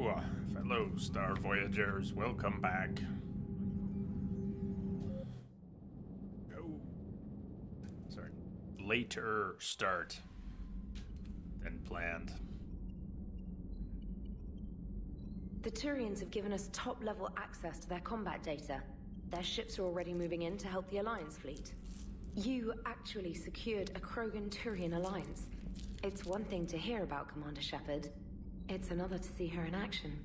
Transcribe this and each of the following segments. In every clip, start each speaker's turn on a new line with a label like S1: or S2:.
S1: Hello, fellow Star Voyagers. Welcome back. Oh, sorry. Later start than planned.
S2: The Turians have given us top-level access to their combat data. Their ships are already moving in to help the Alliance fleet. You actually secured a Krogan Turian alliance. It's one thing to hear about Commander Shepard. It's another to see her in action.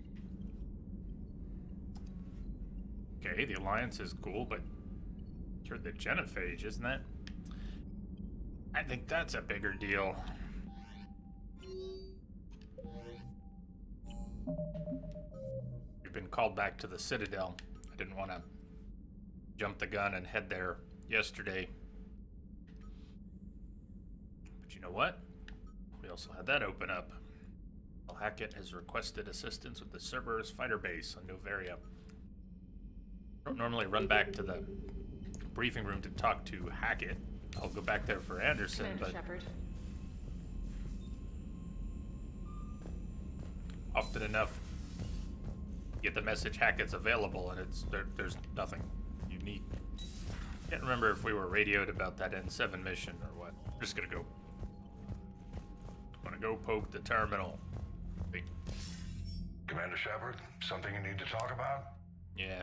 S1: Okay, the Alliance is cool, but you're the Genophage, isn't it? I think that's a bigger deal. We've been called back to the Citadel. I didn't want to jump the gun and head there yesterday. But you know what? We also had that open up. Hackett has requested assistance with the Cerberus fighter base on Noveria. I don't normally run back to the briefing room to talk to Hackett. I'll go back there for Anderson,
S2: Commander
S1: but
S2: Shepard.
S1: often enough, you get the message Hackett's available, and there's nothing unique. Can't remember if we were radioed about that N7 mission or what. I'm just gonna go. I'm gonna go poke the terminal.
S3: Commander Shepard, something you need to talk about?
S1: Yeah.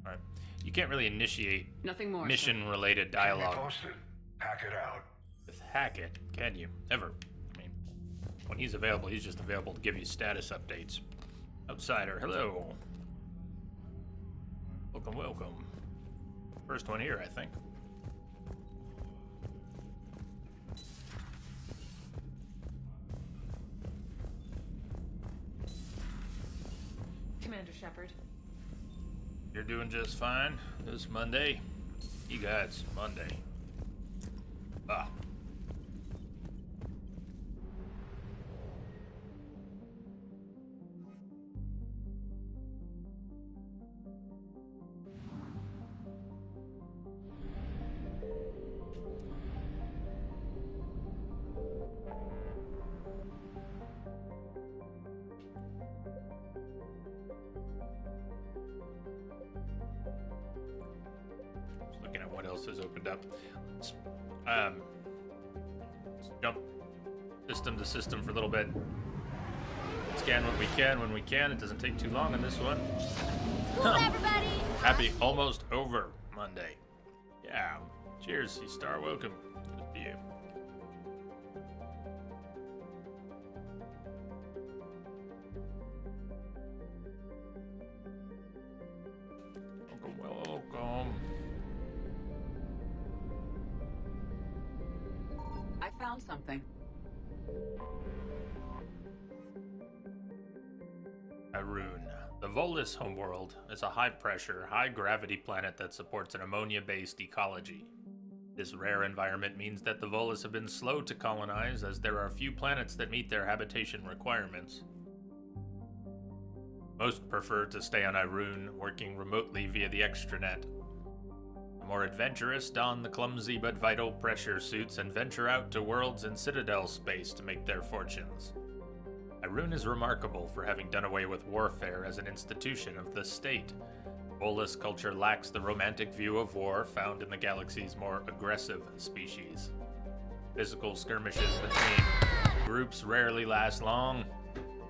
S1: All right. You can't really initiate
S4: Nothing more.
S1: mission-related
S3: Keep me
S1: dialogue
S3: posted. Hack it out.
S1: with Hackett, can you? Ever. I mean, when he's available, he's just available to give you status updates. Outsider, hello. Welcome, welcome. First one here, I think.
S2: Commander Shepard.
S1: You're doing just fine this Monday. You guys, Monday. Ah. Looking at what else has opened up. Let's jump system to system for a little bit. Scan what we can when we can. It doesn't take too long on this one.
S5: Cool, everybody!
S1: Happy almost over Monday. Yeah. Cheers, C-Star. Welcome. Good to you. Welcome.
S4: I found something.
S1: Arun. The Volus homeworld is a high-pressure, high-gravity planet that supports an ammonia-based ecology. This rare environment means that the Volus have been slow to colonize, as there are few planets that meet their habitation requirements. Most prefer to stay on Irun, working remotely via the extranet. The more adventurous don the clumsy but vital pressure suits and venture out to worlds in Citadel space to make their fortunes. Irun is remarkable for having done away with warfare as an institution of the state. Volus culture lacks the romantic view of war found in the galaxy's more aggressive species. Physical skirmishes between groups rarely last long,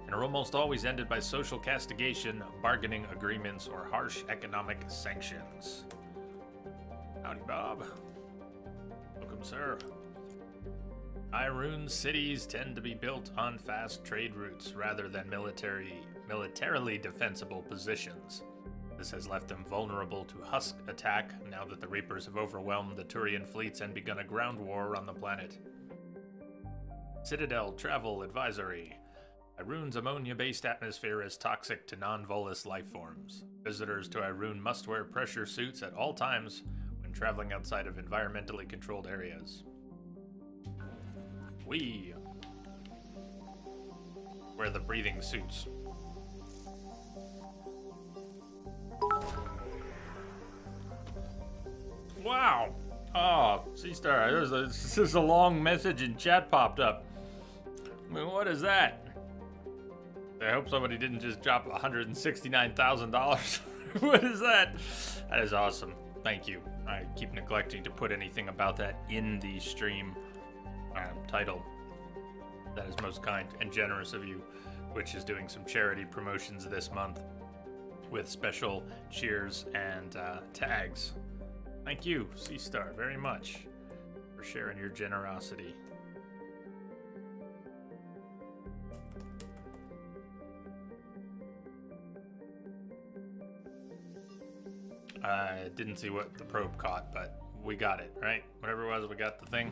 S1: and are almost always ended by social castigation, bargaining agreements, or harsh economic sanctions. Howdy, Bob. Welcome, sir. Irun cities tend to be built on fast trade routes rather than militarily defensible positions. This has left them vulnerable to Husk attack now that the Reapers have overwhelmed the Turian fleets and begun a ground war on the planet. Citadel Travel Advisory. Irun's ammonia-based atmosphere is toxic to non-Volus life forms. Visitors to Irun must wear pressure suits at all times when traveling outside of environmentally controlled areas. We wear the breathing suits. Wow! Oh, C-Star, this is a long message in chat popped up. I mean, what is that? I hope somebody didn't just drop $169,000. What is that? That is awesome. Thank you. I keep neglecting to put anything about that in the stream title. That is most kind and generous of you. Twitch is doing some charity promotions this month with special cheers and tags. Thank you, C-Star, very much for sharing your generosity. I didn't see what the probe caught, but we got it, right? Whatever it was, we got the thing.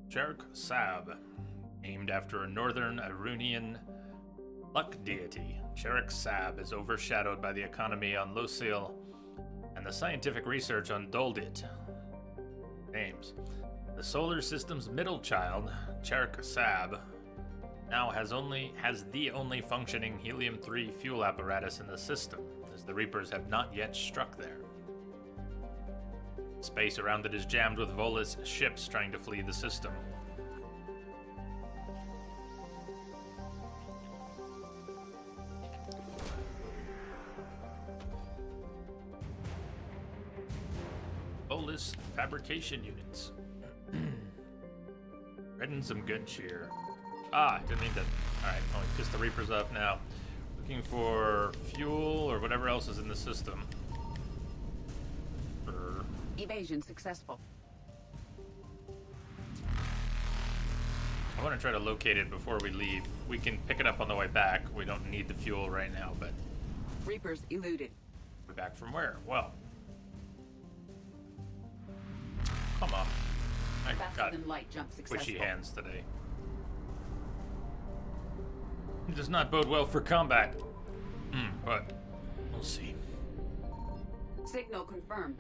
S1: Cherik Sab, named after a northern Arunian luck deity. Cherik Sab is overshadowed by the economy on Losil and the scientific research on Doldit. Names. The solar system's middle child, Cherik Sab, now has the only functioning helium-3 fuel apparatus in the system, as the Reapers have not yet struck there. Space around it is jammed with Volus ships trying to flee the system. Volus fabrication units. Reading some good cheer. Ah, I didn't mean to. Alright, well, just the Reapers up now. Looking for fuel or whatever else is in the system.
S4: Evasion successful.
S1: I want to try to locate it before we leave. We can pick it up on the way back. We don't need the fuel right now, but...
S4: Reapers eluded.
S1: We're back from where? Well... Come on. I
S4: Faster
S1: got
S4: than light jump successful.
S1: squishy hands today. It does not bode well for combat. But we'll see.
S4: Signal confirmed.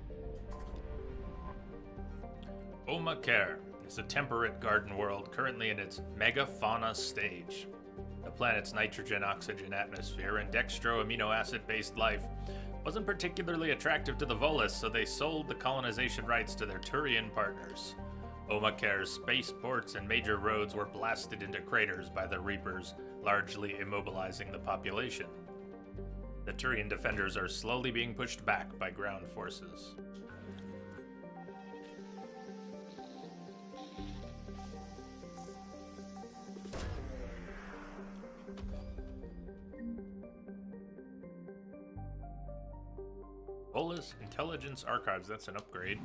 S1: Omakar is a temperate garden world currently in its megafauna stage. The planet's nitrogen-oxygen atmosphere and dextro-amino acid-based life wasn't particularly attractive to the Volus, so they sold the colonization rights to their Turian partners. Omakar's spaceports and major roads were blasted into craters by the Reapers, largely immobilizing the population. The Turian defenders are slowly being pushed back by ground forces. Volus Intelligence Archives, that's an upgrade.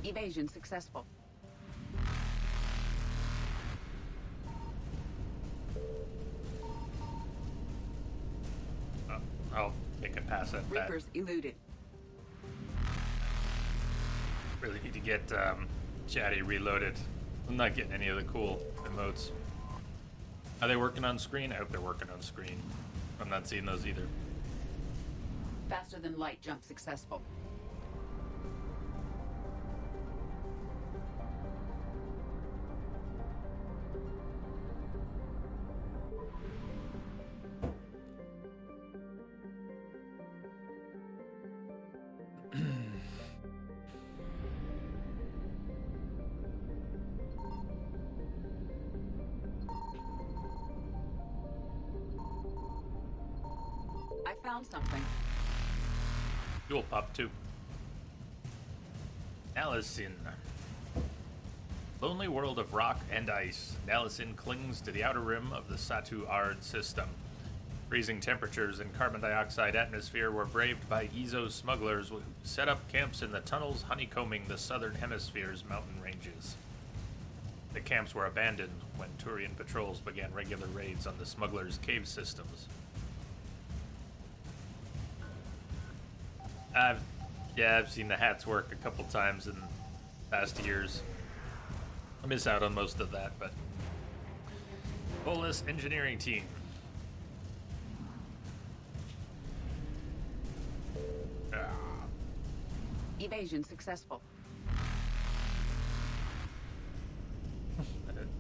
S4: Evasion successful.
S1: I'll make it pass at that.
S4: Reapers eluded.
S1: Really need to get Chatty reloaded. I'm not getting any of the cool emotes. Are they working on screen? I hope they're working on screen. I'm not seeing those either.
S4: Faster than light jump successful. I found something.
S1: You'll pop too. Nalasin. Lonely world of rock and ice, Nalasin clings to the outer rim of the Satu Ard system. Freezing temperatures and carbon dioxide atmosphere were braved by Ezo smugglers who set up camps in the tunnels honeycombing the southern hemisphere's mountain ranges. The camps were abandoned when Turian patrols began regular raids on the smugglers' cave systems. I've seen the hats work a couple times in past years. I miss out on most of that, but Volus engineering team.
S4: Evasion successful.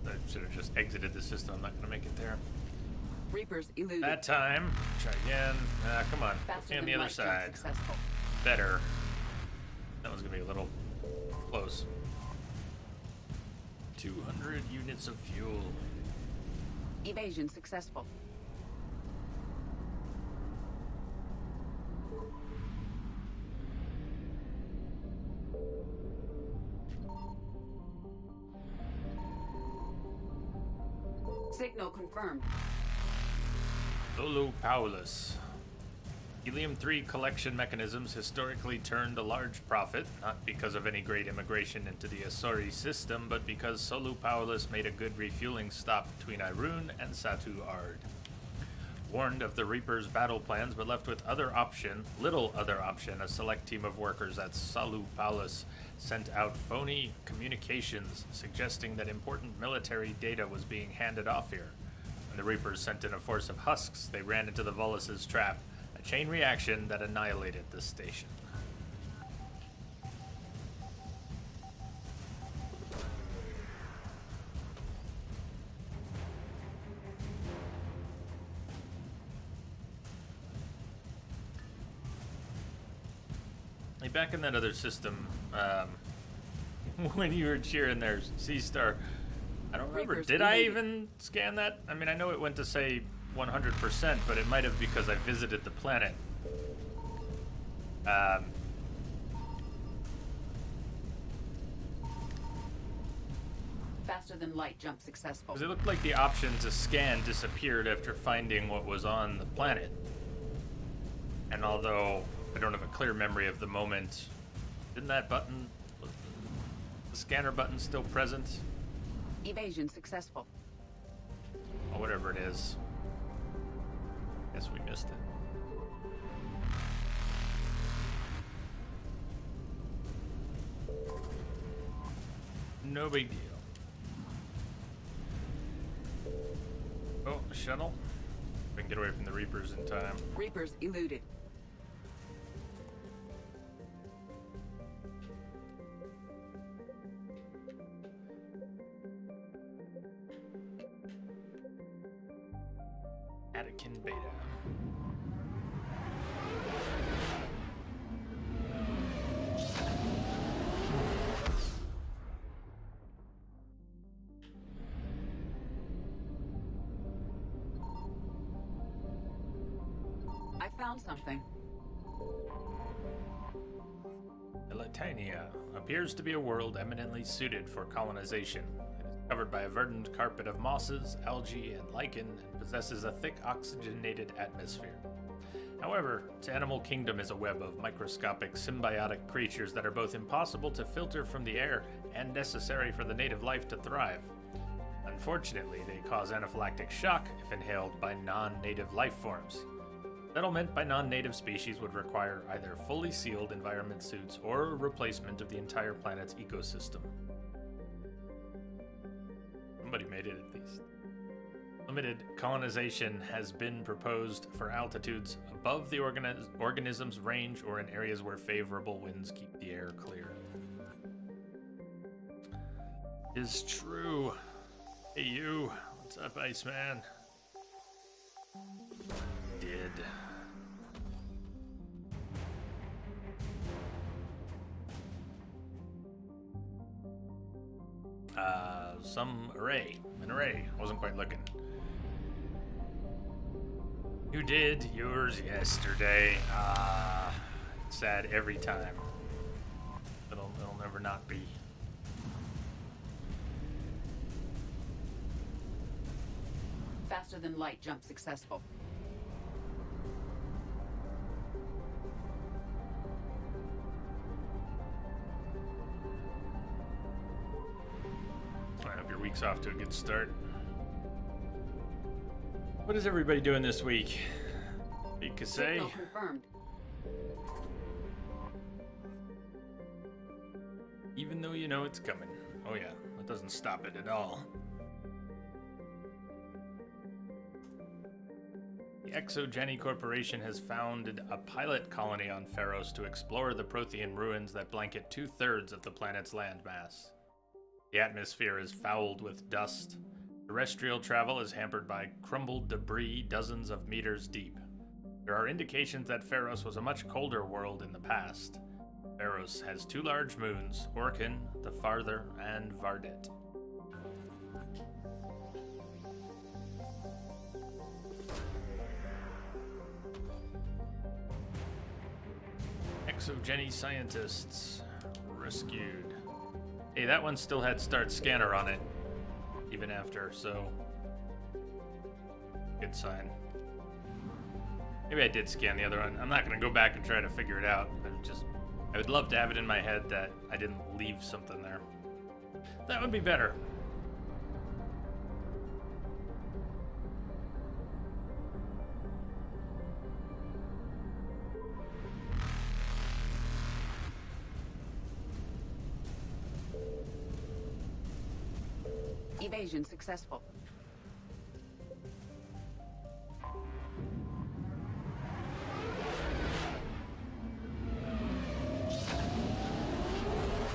S1: I should have just exited the system. I'm not going to make it there.
S4: Reapers eluded.
S1: That time. Try again. Come on.
S4: Faster
S1: Stay on
S4: than
S1: the other
S4: light jump
S1: side.
S4: successful.
S1: Better. That was going to be a little close. 200 units of fuel.
S4: Evasion successful. Signal confirmed.
S1: Lulu Paulus. Helium-3 collection mechanisms historically turned a large profit, not because of any great immigration into the Asori system, but because Solu Paulus made a good refueling stop between Irun and Satu Ard. Warned of the Reaper's battle plans, but left with little other option, a select team of workers at Solu Paulus sent out phony communications suggesting that important military data was being handed off here. When the Reapers sent in a force of husks, they ran into the Volus's trap, a chain reaction that annihilated the station. Hey, back in that other system, when you were cheering there, C-Star, I don't remember,
S4: Reapers
S1: did I
S4: eluded.
S1: even scan that? I mean, I know it went to say 100%, but it might have because I visited the planet.
S4: Faster than light jump successful.
S1: Because it looked like the option to scan disappeared after finding what was on the planet. And although I don't have a clear memory of the moment, didn't that button, the scanner button, still present?
S4: Evasion successful.
S1: Or whatever it is. Guess we missed it. No big deal. Oh, a shuttle. We can get away from the Reapers in time.
S4: Reapers eluded.
S1: Attican Beta.
S4: I found something.
S1: Elitania appears to be a world eminently suited for colonization. It is covered by a verdant carpet of mosses, algae, and lichen, and possesses a thick oxygenated atmosphere. However, its animal kingdom is a web of microscopic symbiotic creatures that are both impossible to filter from the air and necessary for the native life to thrive. Unfortunately, they cause anaphylactic shock if inhaled by non-native life forms. Settlement by non-native species would require either fully sealed environment suits or a replacement of the entire planet's ecosystem. Somebody made it at least. Limited colonization has been proposed for altitudes above the organism's range or in areas where favorable winds keep the air clear. Is true. Hey you, what's up, Iceman? Did. Some array. An array. I wasn't quite looking. You did yours yesterday. It's sad every time. It'll never not be.
S4: Faster than light jump successful.
S1: I hope your week's off to a good start. What is everybody doing this week? You could say.
S4: Signal confirmed.
S1: Even though you know it's coming. Oh yeah, that doesn't stop it at all. The Exogeny Corporation has founded a pilot colony on Pharos to explore the Prothean ruins that blanket 2/3 of the planet's landmass. The atmosphere is fouled with dust. Terrestrial travel is hampered by crumbled debris dozens of meters deep. There are indications that Pharos was a much colder world in the past. Pharos has 2 large moons, Orkin, the Farther, and Vardit. Exogeny scientists rescued. Hey, that one still had start scanner on it, even after, so good sign. Maybe I did scan the other one. I'm not gonna go back and try to figure it out. I would love to have it in my head that I didn't leave something there. That would be better.
S4: Evasion successful.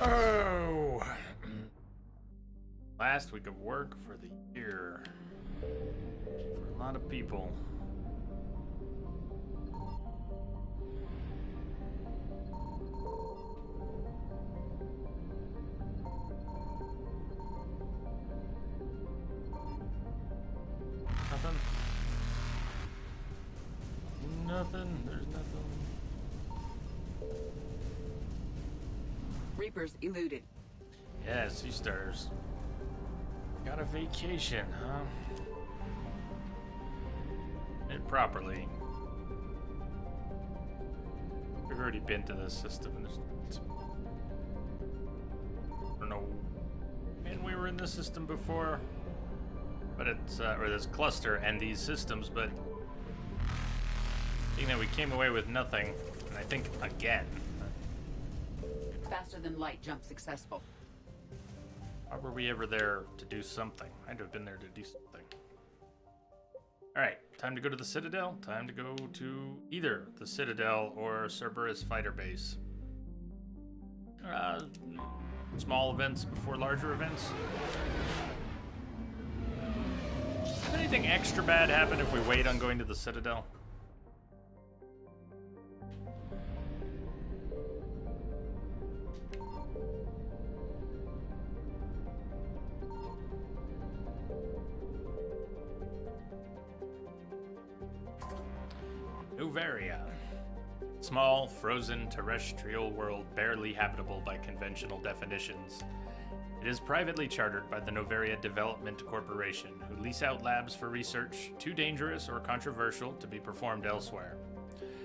S1: Oh! Last week of work for the year. For a lot of people. Nothing? Nothing? There's nothing.
S4: Reapers eluded.
S1: Yeah, Sea Stars. Got a vacation, huh? And properly. We've already been to this system. I don't know when we were in this system before, but it's or this cluster and these systems. But being that we came away with nothing, and I think again.
S4: Faster than light jump successful.
S1: Why were we ever there to do something? I'd have been there to do something. Alright, time to go to the Citadel. Time to go to either the Citadel or Cerberus Fighter Base. Small events before larger events. Does anything extra bad happen if we wait on going to the Citadel? Noveria. Small, frozen, terrestrial world barely habitable by conventional definitions. It is privately chartered by the Noveria Development Corporation, who lease out labs for research too dangerous or controversial to be performed elsewhere.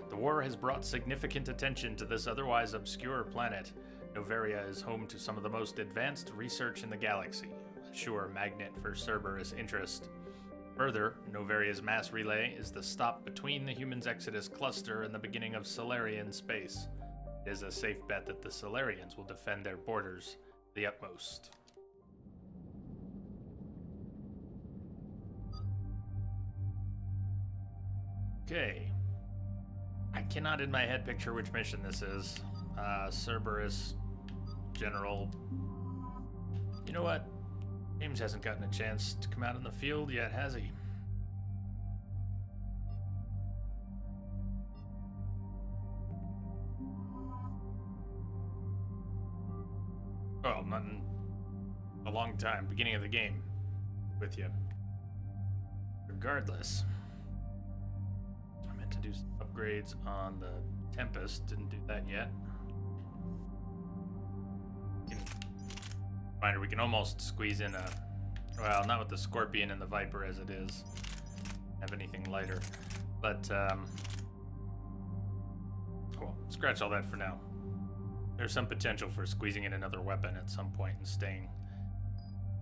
S1: The war has brought significant attention to this otherwise obscure planet. Noveria is home to some of the most advanced research in the galaxy, a sure magnet for Cerberus interest. Further, Noveria's mass relay is the stop between the Humans Exodus cluster and the beginning of Solarian space. It is a safe bet that the Solarians will defend their borders to the utmost. Okay. I cannot in my head picture which mission this is. Cerberus General. You know what? James hasn't gotten a chance to come out in the field yet, has he? Well, not in a long time. Beginning of the game with you. Regardless, I meant to do some upgrades on the Tempest. Didn't do that yet. Reminder, we can almost squeeze in a... Well, not with the Scorpion and the Viper as it is. Have anything lighter. But, cool. Scratch all that for now. There's some potential for squeezing in another weapon at some point and staying...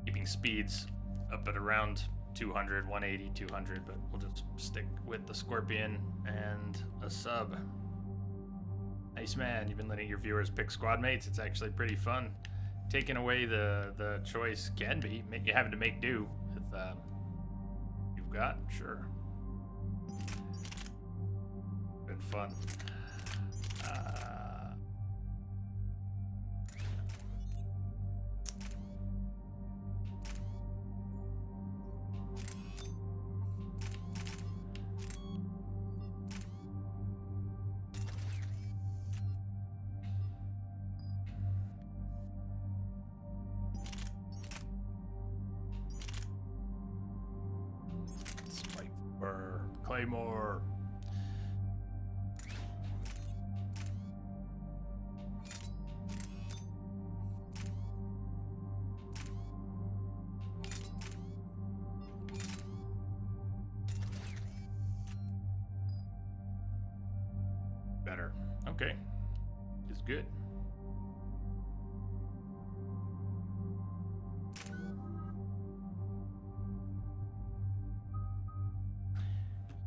S1: Keeping speeds up at around 200, 180, 200, but we'll just stick with the Scorpion and a sub. Nice man, you've been letting your viewers pick squad mates. It's actually pretty fun. Taking away the choice can be you having to make do with you've got, sure. Been fun. Claymore. Better. Okay. It's good.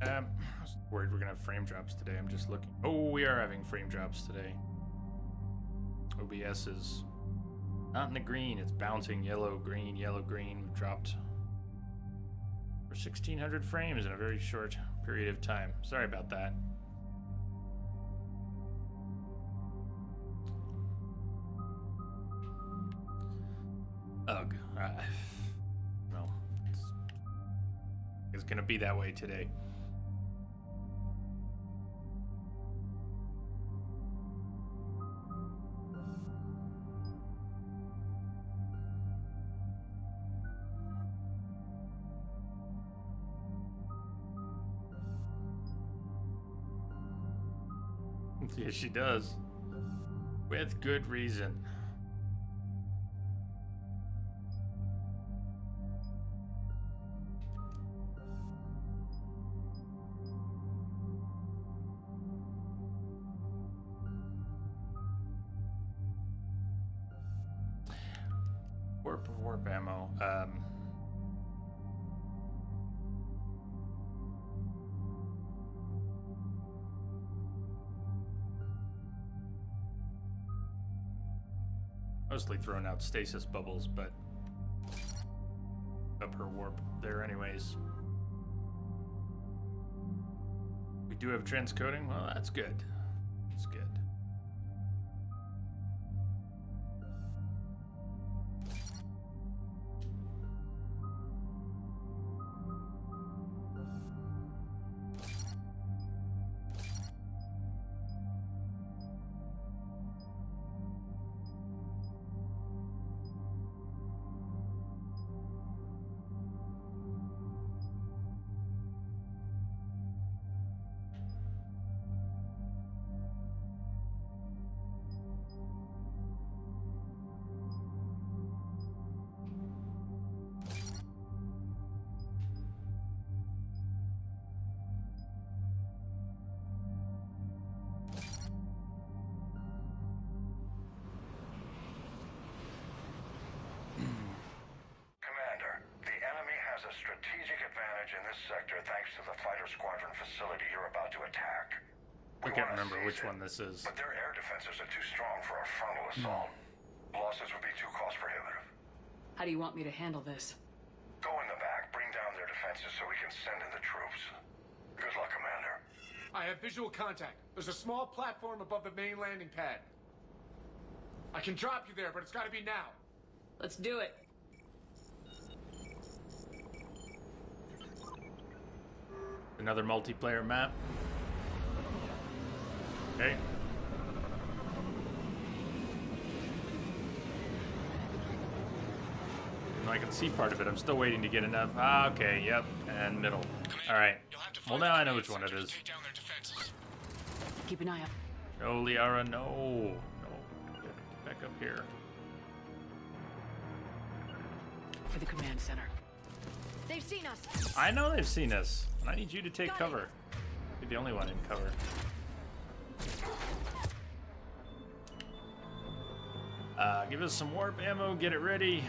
S1: I was worried we're gonna have frame drops today. I'm just looking. Oh, we are having frame drops today. OBS is not in the green. It's bouncing yellow, green, yellow, green. We've dropped for 1,600 frames in a very short period of time. Sorry about that. Ugh. No. It's gonna be that way today. Yes, she does. With good reason. Warp ammo. Mostly throwing out stasis bubbles, but up her warp there anyways. We do have transcoding. Well, that's good. That's good.
S3: In this sector, thanks to the fighter squadron facility you're about to attack.
S1: I can't remember which one this is.
S3: But their air defenses are too strong for a frontal assault. Losses would be too cost prohibitive.
S4: How do you want me to handle this?
S3: Go in the back, bring down their defenses so we can send in the troops. Good luck, Commander.
S6: I have visual contact. There's a small platform above the main landing pad. I can drop you there, but it's gotta be now.
S4: Let's do it.
S1: Another multiplayer map. Okay. I can see part of it. I'm still waiting to get enough. Ah, okay, yep. And middle. Alright. Well, now I know which one it is.
S4: Keep an eye out.
S1: No, Liara, no. No. Get back up here.
S4: For the command center.
S5: They've seen us.
S1: I know they've seen us. And I need you to take cover. You're the only one in cover. Give us some warp ammo. Get it ready.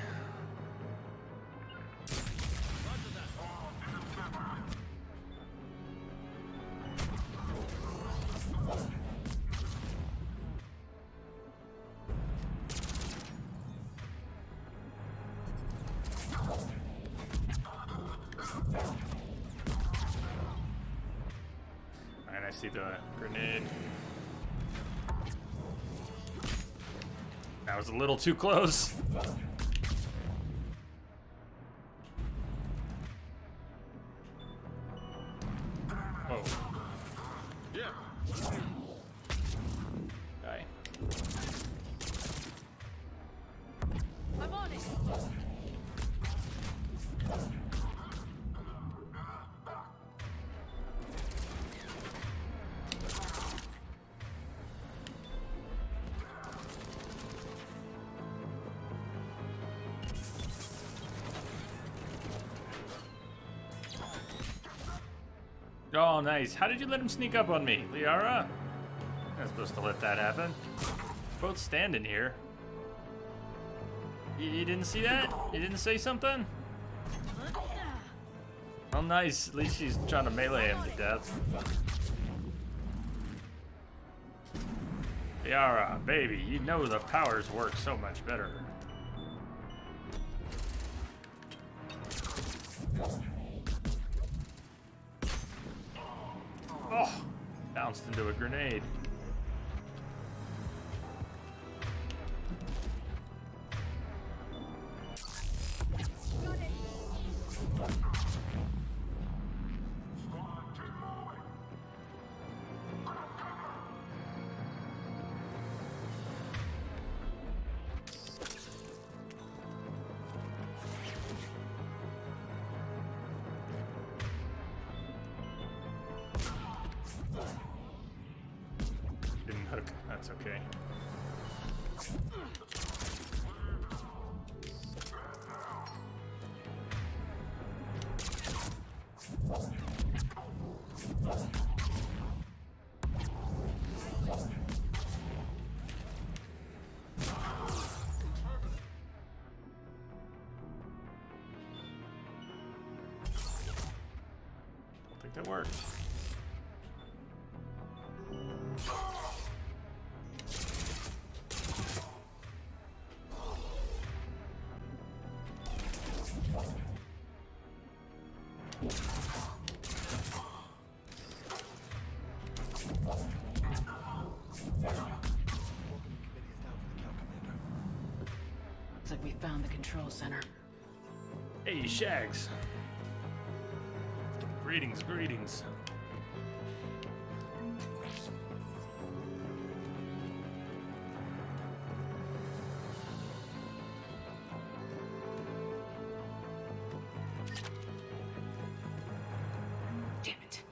S1: Alright, I see the grenade. That was a little too close. Whoa.
S6: Yeah.
S1: Die.
S5: I'm on it.
S1: Oh, nice. How did you let him sneak up on me, Liara? Not supposed to let that happen. Both standing here. You didn't see that? You didn't say something? Oh, nice. At least she's trying to melee him to death. Liara, baby, you know the powers work so much better. Oh, bounced into a grenade. Didn't hook. That's okay. Don't think that worked.
S4: Looks like we found the control center.
S1: Hey, Shags. Greetings, greetings.
S4: Damn it.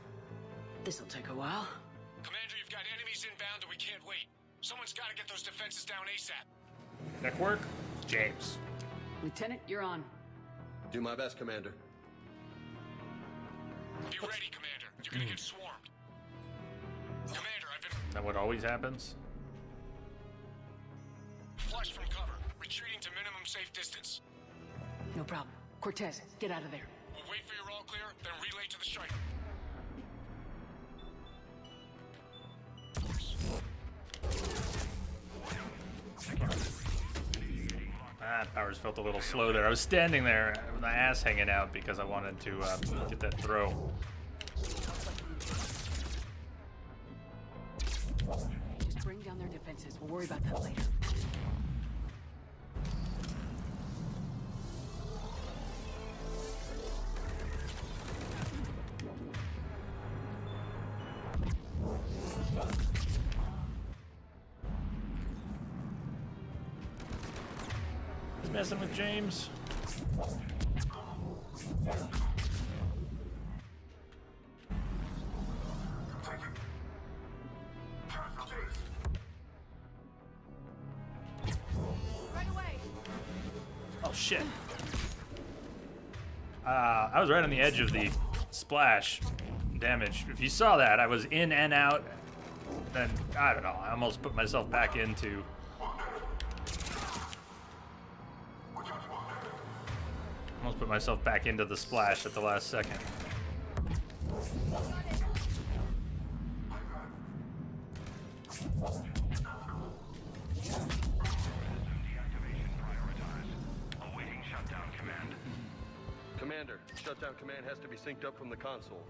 S4: This'll take a while.
S6: Commander, you've got enemies inbound and we can't wait. Someone's got to get those defenses down ASAP.
S1: Neck work? James.
S4: Lieutenant, you're on.
S7: Do my best, Commander.
S6: Be ready, Commander. You're gonna get swarmed. Commander, I've been
S1: Is that what always happens?
S6: flushed from cover. Retreating to minimum safe distance.
S4: No problem. Cortez, get out of there.
S6: We'll wait for your all clear, then relay to the strike.
S1: Ah, powers felt a little slow there. I was standing there with my ass hanging out because I wanted to get that throw.
S4: Just bring down their defenses. We'll worry about that later.
S1: He's messing with James.
S5: Right away.
S1: Oh shit. I was right on the edge of the splash damage. If you saw that, I was in and out. Then, I don't know, I almost put myself back into... Almost put myself back into the splash at the last second.
S3: Deactivation prioritized. Awaiting shutdown command.
S7: Commander, shutdown command has to be synced up from the console.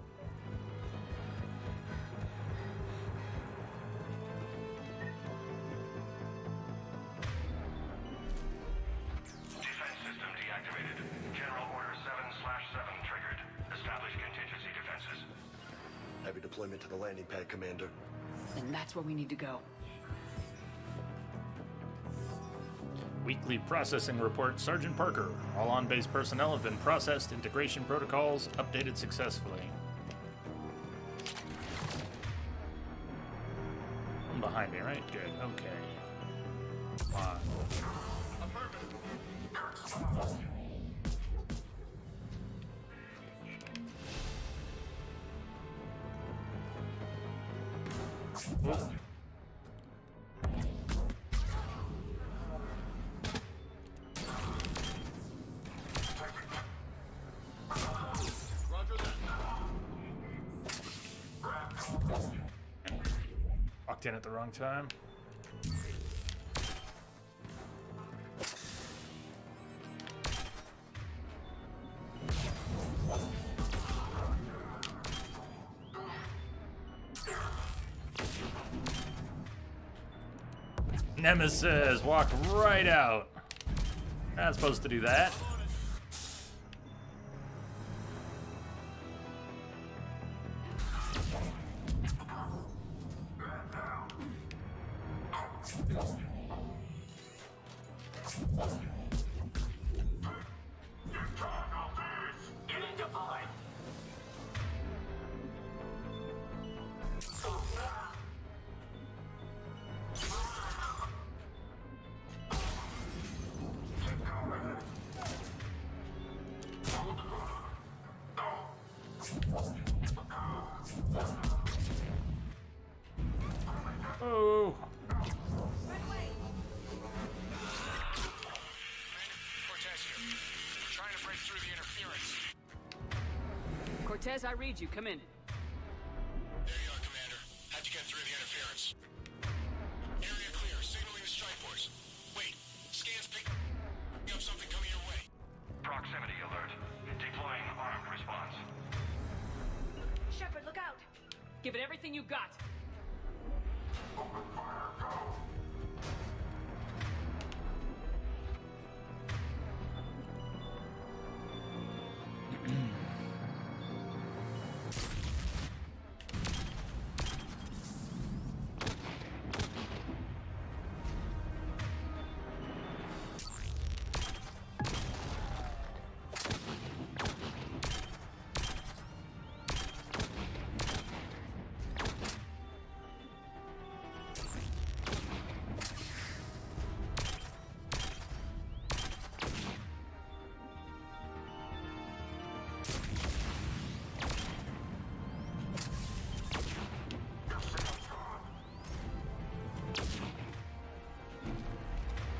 S3: Defense system deactivated. General Order 7/7 triggered. Establish contingency defenses.
S7: Heavy deployment to the landing pad, Commander.
S4: And that's where we need to go.
S1: Weekly processing report, Sergeant Parker. All on-base personnel have been processed. Integration protocols updated successfully. One behind me, right? Good. Okay. Come on. Walked in at the wrong time. Nemesis, walk right out. Not supposed to do that. Oh.
S6: Cortez here. We're trying to break through the interference.
S4: Cortez, I read you. Come in.
S6: There you are, Commander. How'd you get through the interference? Area clear. Signaling the strike force. Wait. Scans picking up something coming your way.
S3: Proximity alert. Deploying armed response.
S5: Shepard, look out!
S4: Give it everything you got.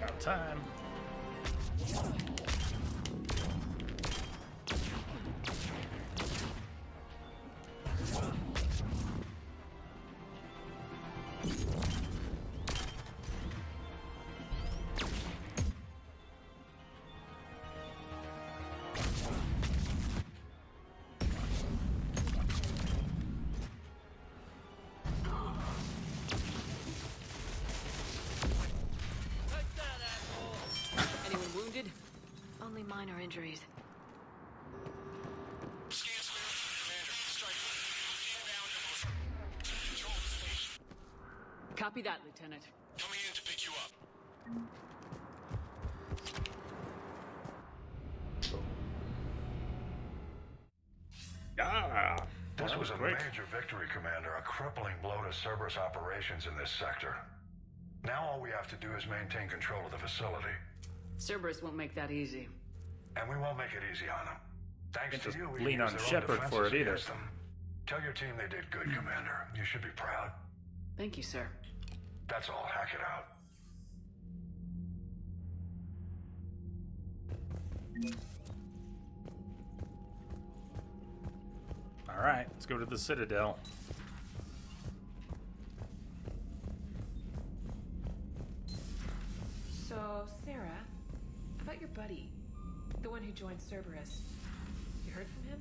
S1: About time.
S4: Anyone wounded?
S5: Only minor injuries.
S6: Scans clear. Commander, strike force. Inbound to control the station.
S4: Copy that, Lieutenant.
S6: Coming in to pick you up.
S1: Ah,
S3: This
S1: that
S3: was a
S1: quick.
S3: major victory, Commander. A crippling blow to Cerberus operations in this sector. Now all we have to do is maintain control of the facility.
S4: Cerberus won't make that easy.
S3: And we won't make it easy on them. Thanks
S1: Can't
S3: to
S1: just
S3: you, we
S1: lean
S3: can use
S1: on
S3: their own
S1: Shepard for
S3: defenses
S1: it either.
S3: against them. Tell your team they did good, Commander. You should be proud.
S4: Thank you, sir.
S3: That's all. Hack it out.
S1: All right, let's go to the Citadel.
S8: So, Sarah, about your buddy, the one who joined Cerberus. You heard from him?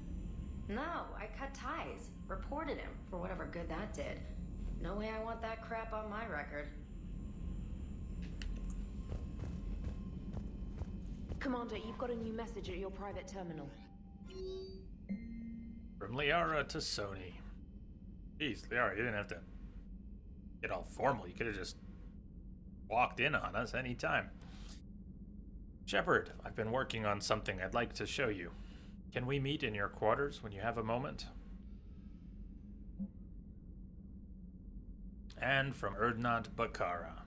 S2: No, I cut ties. Reported him for whatever good that did. No way I want that crap on my record. Commander, you've got a new message at your private terminal.
S1: From Liara to Sony. Jeez, Liara, you didn't have to get all formal. You could have just walked in on us anytime. Shepard, I've been working on something I'd like to show you. Can we meet in your quarters when you have a moment? And from Erdnot Bakara.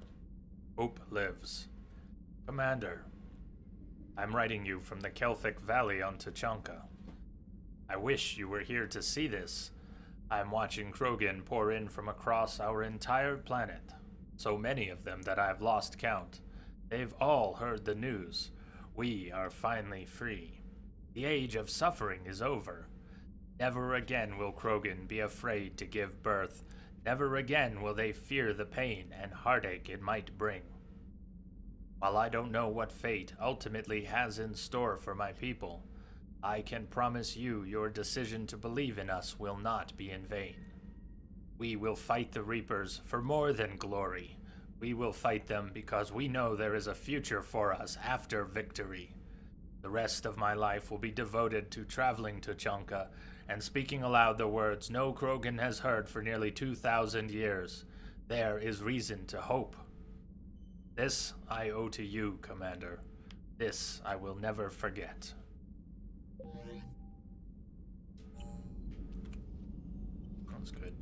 S1: Hope lives. Commander, I'm writing you from the Kelphic Valley on Tuchanka. I wish you were here to see this, I'm watching Krogan pour in from across our entire planet. So many of them that I've lost count. They've all heard the news. We are finally free. The age of suffering is over. Never again will Krogan be afraid to give birth. Never again will they fear the pain and heartache it might bring. While I don't know what fate ultimately has in store for my people, I can promise you your decision to believe in us will not be in vain. We will fight the Reapers for more than glory. We will fight them because we know there is a future for us after victory. The rest of my life will be devoted to traveling to Chanka and speaking aloud the words no Krogan has heard for nearly 2,000 years. There is reason to hope. This I owe to you, Commander. This I will never forget. That's good.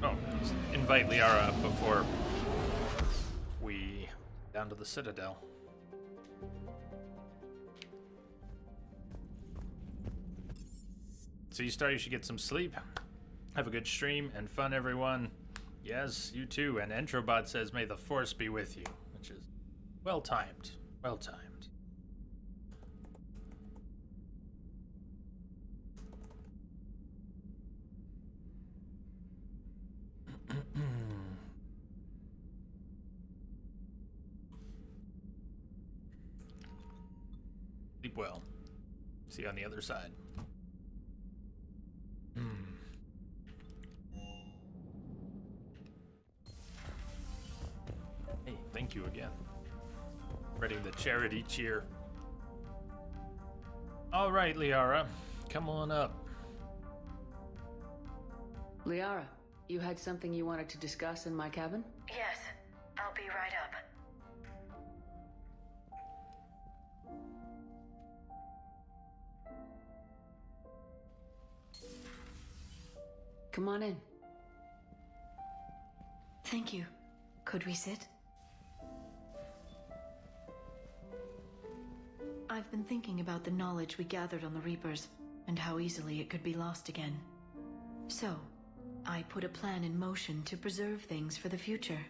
S1: Oh, let's invite Liara up before we down to the Citadel. So you should get some sleep. Have a good stream and fun, everyone. Yes, you too. And Entrobot says, may the Force be with you, which is well timed. Well timed. Sleep well. See you on the other side. Hey, thank you again. Spreading the charity cheer. All right, Liara, come on up.
S4: Liara, you had something you wanted to discuss in my cabin?
S5: Yes, I'll be right up.
S4: Come on in.
S5: Thank you. Could we sit? I've been thinking about the knowledge we gathered on the Reapers, and how easily it could be lost again. So, I put a plan in motion to preserve things for the future.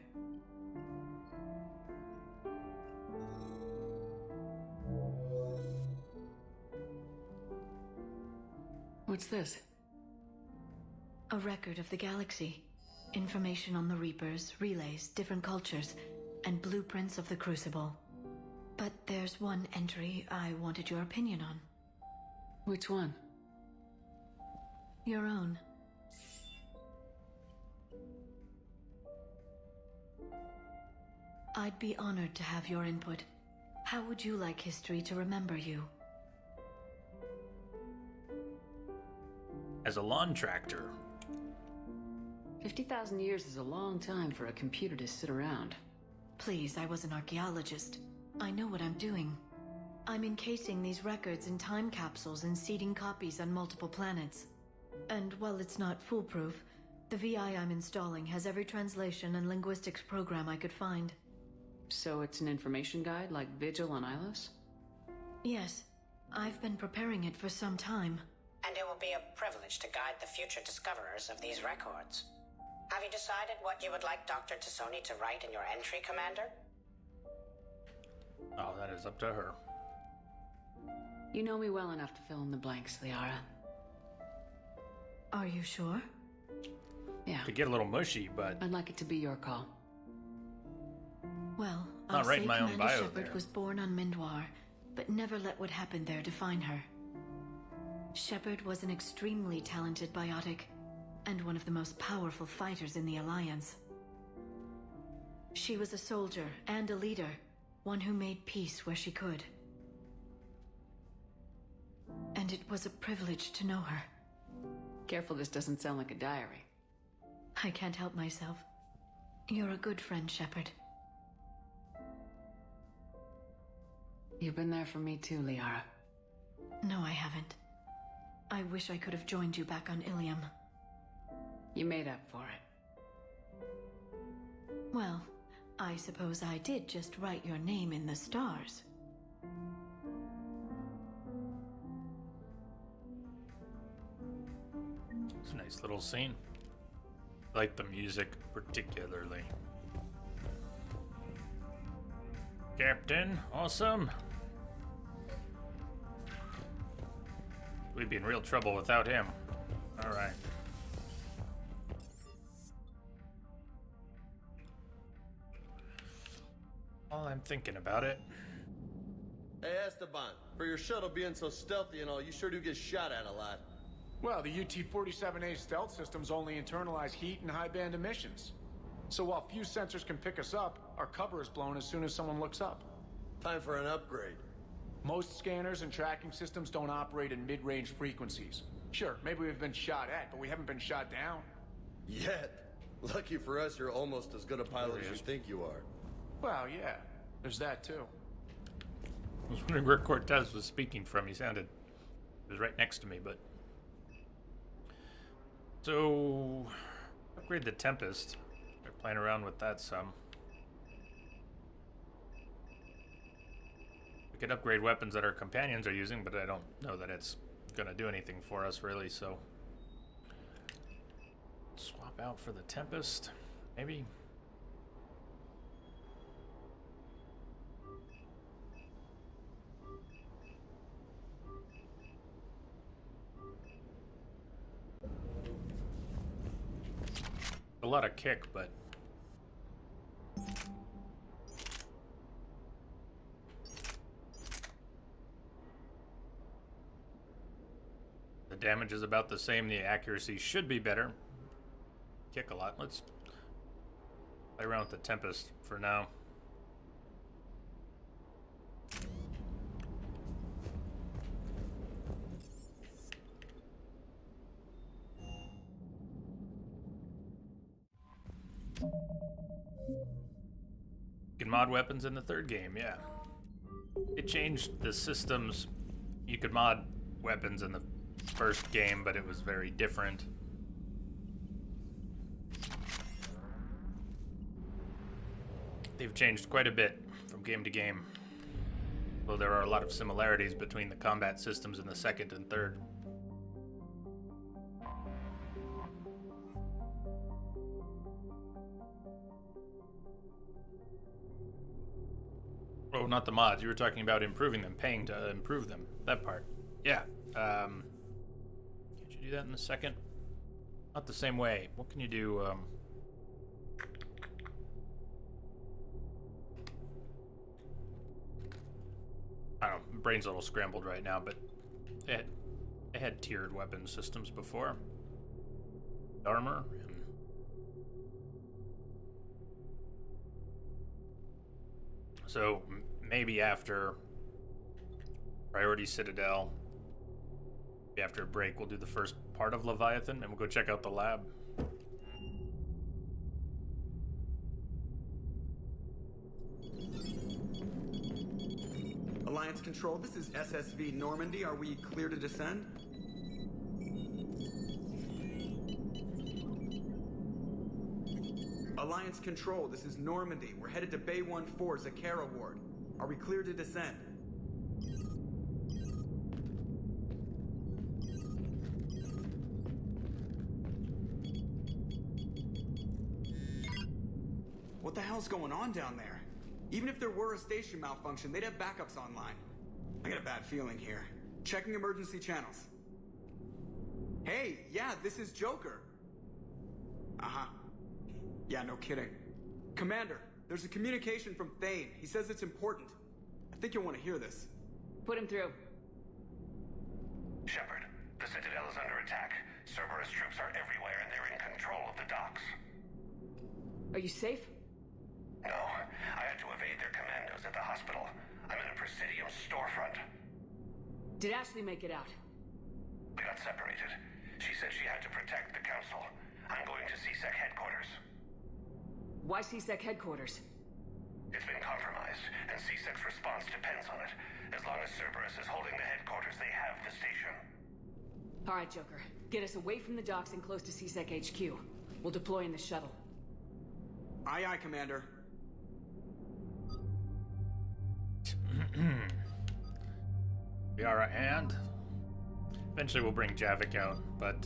S4: What's this?
S5: A record of the galaxy. Information on the Reapers, relays, different cultures, and blueprints of the Crucible. But there's one entry I wanted your opinion on.
S4: Which one?
S5: Your own. I'd be honored to have your input. How would you like history to remember you?
S1: As a lawn tractor.
S4: 50,000 years is a long time for a computer to sit around.
S5: Please, I was an archaeologist. I know what I'm doing. I'm encasing these records in time capsules and seeding copies on multiple planets. And while it's not foolproof, the VI I'm installing has every translation and linguistics program I could find.
S4: So it's an information guide like Vigil on Ilos?
S5: Yes, I've been preparing it for some time.
S9: And it will be a privilege to guide the future discoverers of these records. Have you decided what you would like Dr. T'Soni to write in your entry, Commander?
S1: Oh, that is up to her.
S4: You know me well enough to fill in the blanks, Liara.
S5: Are you sure?
S4: Yeah.
S1: Could get a little mushy, but
S4: I'd like it to be your call.
S5: Well,
S1: Not
S5: I'll say
S1: writing my own
S5: Commander
S1: bio
S5: Shepard
S1: there.
S5: was born on Mindwar, but never let what happened there define her. Shepard was an extremely talented biotic, and one of the most powerful fighters in the Alliance. She was a soldier and a leader, one who made peace where she could. And it was a privilege to know her.
S4: Careful this doesn't sound like a diary.
S5: I can't help myself. You're a good friend, Shepard.
S4: You've been there for me too, Liara.
S5: No, I haven't. I wish I could have joined you back on Ilium.
S4: You made up for it.
S5: Well, I suppose I did just write your name in the stars.
S1: It's a nice little scene. I like the music particularly. Captain, awesome. We'd be in real trouble without him. All right. While I'm thinking about it.
S7: Hey, Esteban, for your shuttle being so stealthy and all, you sure do get shot at a lot.
S10: Well, the UT-47A stealth systems only internalize heat and high-band emissions. So while few sensors can pick us up, our cover is blown as soon as someone looks up.
S7: Time for an upgrade.
S10: Most scanners and tracking systems don't operate in mid-range frequencies. Sure, maybe we've been shot at, but we haven't been shot down.
S7: Yet. Lucky for us, you're almost as good a pilot as you think you are.
S10: Well, yeah, there's that too.
S1: I was wondering where Cortez was speaking from. He was right next to me, but... So, upgrade the Tempest. They're playing around with that some. We could upgrade weapons that our companions are using, but I don't know that it's gonna do anything for us really, so... Swap out for the Tempest, maybe? A lot of kick, but the damage is about the same. The accuracy should be better. Kick a lot. Let's play around with the Tempest for now. You can mod weapons in the third game, yeah. It changed the systems. You could mod weapons in the first game, but it was very different. They've changed quite a bit from game to game. Though there are a lot of similarities between the combat systems in the second and third. Oh, not the mods. You were talking about improving them, paying to improve them. That part. Yeah. Can't you do that in the second? Not the same way. What can you do? I don't know. Brain's a little scrambled right now, but they had tiered weapon systems before. Armor. So maybe after Priority Citadel, maybe after a break, we'll do the first part of Leviathan and we'll go check out the lab.
S11: Alliance Control, this is SSV Normandy. Are we clear to descend? Alliance Control, this is Normandy. We're headed to Bay 1-4, Zakara Ward. Are we clear to descend? What the hell's going on down there? Even if there were a station malfunction, they'd have backups online. I got a bad feeling here. Checking emergency channels. Hey, yeah, this is Joker. Uh-huh. Yeah, no kidding. Commander, there's a communication from Thane. He says it's important. I think you'll want to hear this.
S4: Put him through.
S3: Shepard, the Citadel is under attack. Cerberus troops are everywhere and they're in control of the docks.
S4: Are you safe?
S3: No, I had to evade their commandos at the hospital. I'm in a Presidium storefront.
S4: Did Ashley make it out?
S3: We got separated.
S6: She said she had to protect the Council. I'm going to CSEC headquarters.
S4: Why CSEC headquarters?
S6: It's been compromised, and CSEC's response depends on it. As long as Cerberus is holding the headquarters, they have the station.
S4: All right, Joker. Get us away from the docks and close to CSEC HQ. We'll deploy in the shuttle.
S11: Aye, aye, Commander.
S1: Yara and... Eventually we'll bring Javik out, but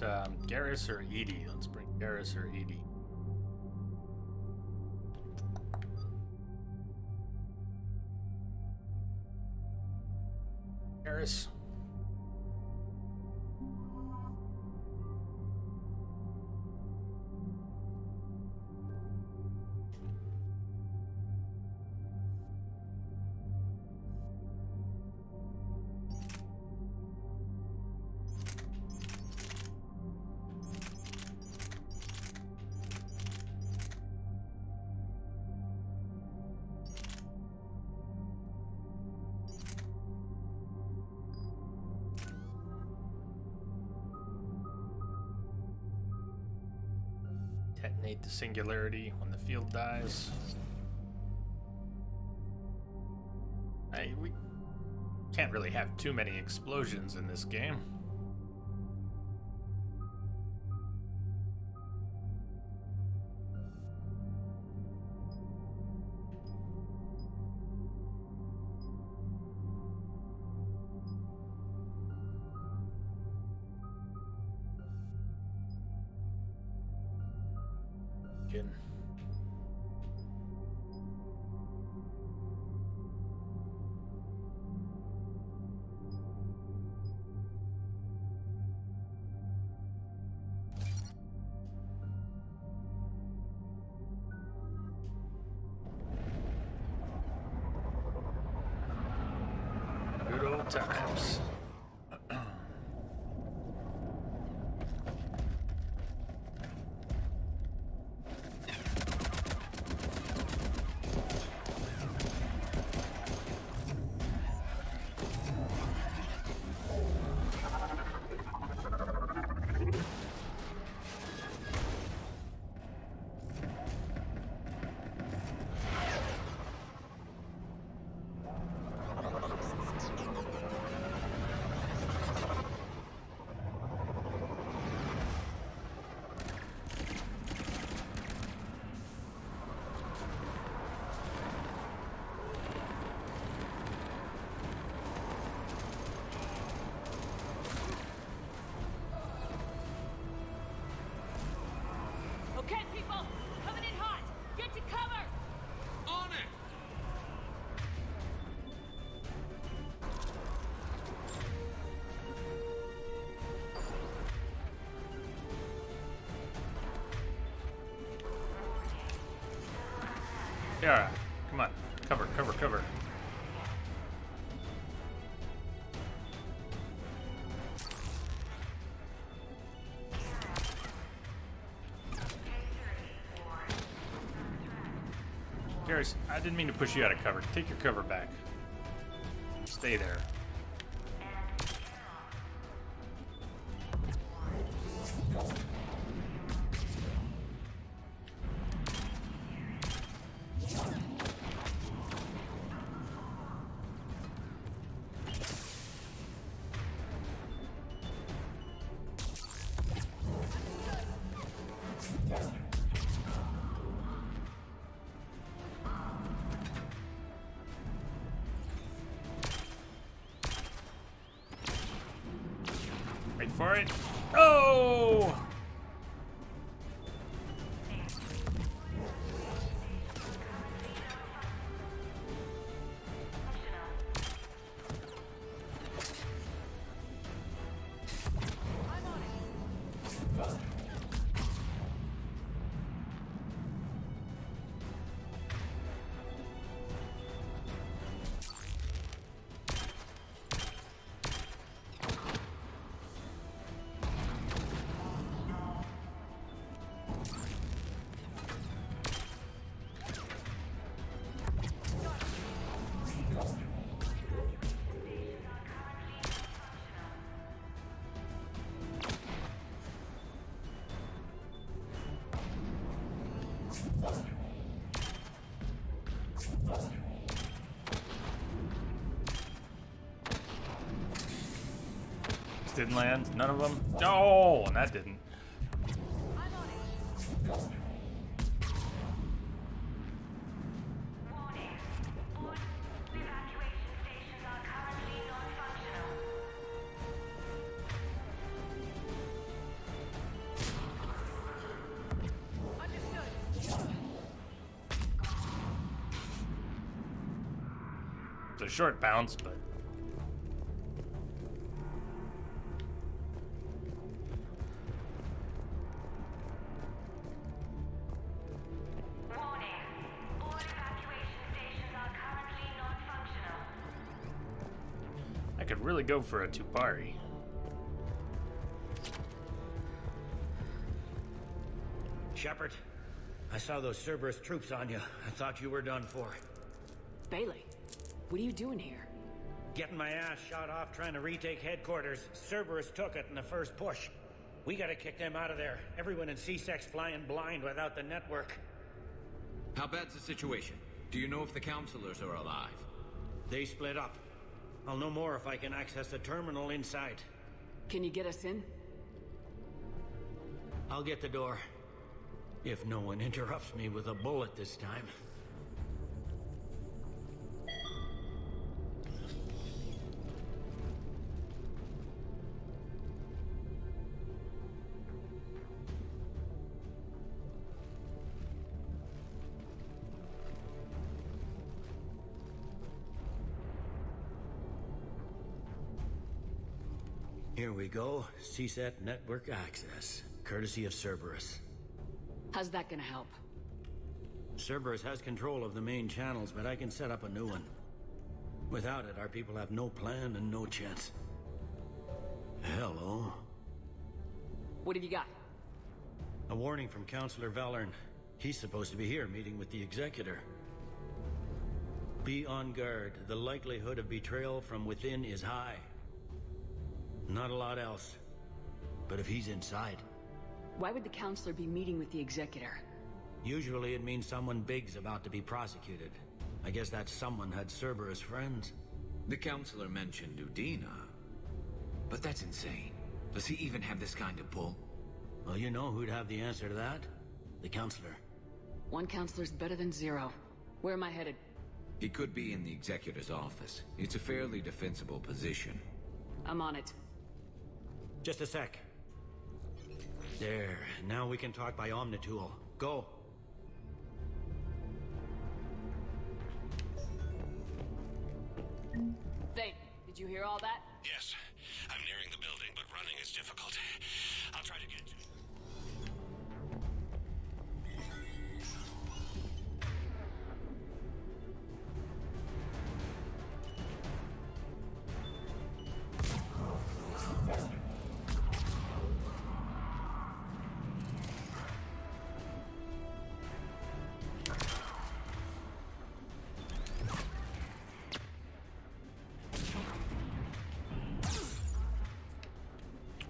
S1: Garrus or EDI? Let's bring Garrus or EDI. Garrus. Detonate the singularity when the field dies. We can't really have too many explosions in this game. Good. Good old times.
S12: Okay, people, coming in hot. Get to cover.
S6: On it!
S1: Yara, come on. Cover, cover, cover. Garrus, I didn't mean to push you out of cover. Take your cover back. Stay there. Wait for it. Oh! didn't land. None of them. Oh, and that didn't. It's a short bounce, but I could really go for a Tupari.
S13: Shepard, I saw those Cerberus troops on you. I thought you were done for.
S4: Bailey, what are you doing here?
S13: Getting my ass shot off trying to retake headquarters. Cerberus took it in the first push. We gotta kick them out of there. Everyone in C-Sec's flying blind without the network.
S14: How bad's the situation? Do you know if the counselors are alive?
S13: They split up. I'll know more if I can access the terminal inside.
S4: Can you get us in?
S13: I'll get the door. If no one interrupts me with a bullet this time. Here we go. CSAT network access, courtesy of Cerberus.
S4: How's that gonna help?
S13: Cerberus has control of the main channels, but I can set up a new one. Without it, our people have no plan and no chance. Hello.
S4: What have you got?
S13: A warning from Counselor Valern. He's supposed to be here meeting with the Executor. Be on guard. The likelihood of betrayal from within is high. Not a lot else. But if he's inside...
S4: Why would the Counselor be meeting with the Executor?
S13: Usually it means someone big's about to be prosecuted. I guess that someone had Cerberus friends.
S14: The counselor mentioned Udina. But that's insane. Does he even have this kind of pull?
S13: Well, you know who'd have the answer to that? The Counselor.
S4: One Counselor's better than zero. Where am I headed?
S14: He could be in the Executor's office. It's a fairly defensible position.
S4: I'm on it.
S13: Just a sec. There. Now we can talk by Omnitool. Go.
S4: Thane, did you hear all that?
S6: Yes. I'm nearing the building, but running is difficult. I'll try to get to it.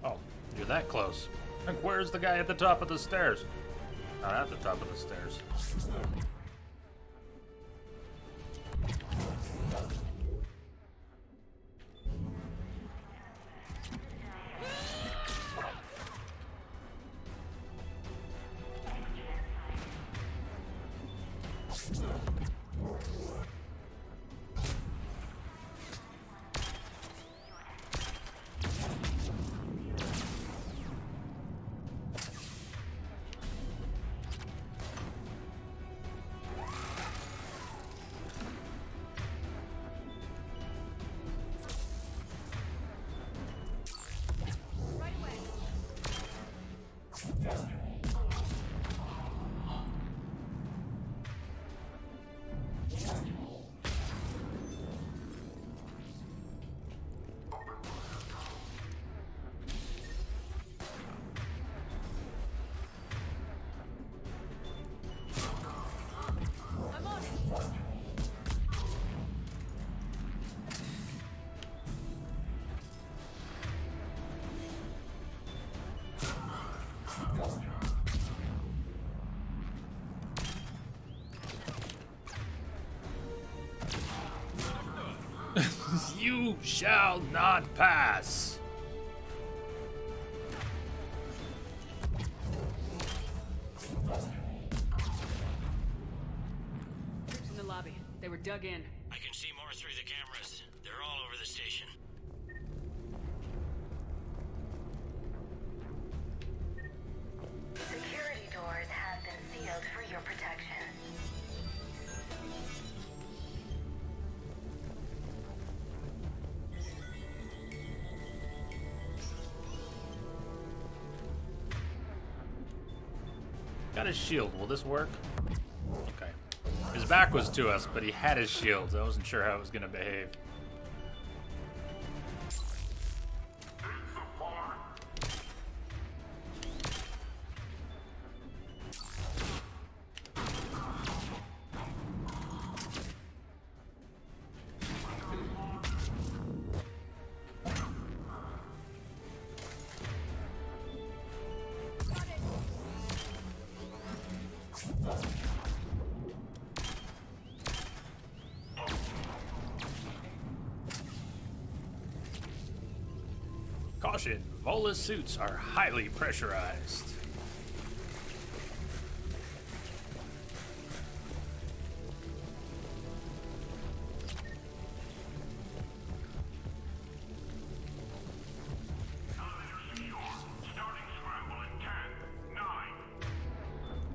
S1: Oh, you're that close. Like, where's the guy at the top of the stairs? Not at the top of the stairs. You shall not pass.
S4: They were dug in.
S13: I can see more through the cameras. They're all over the station.
S15: Security doors have been sealed for your protection.
S1: Got his shield. Will this work? Okay. His back was to us, but he had his shield. I wasn't sure how it was going to behave. Caution, Vola's suits are highly pressurized.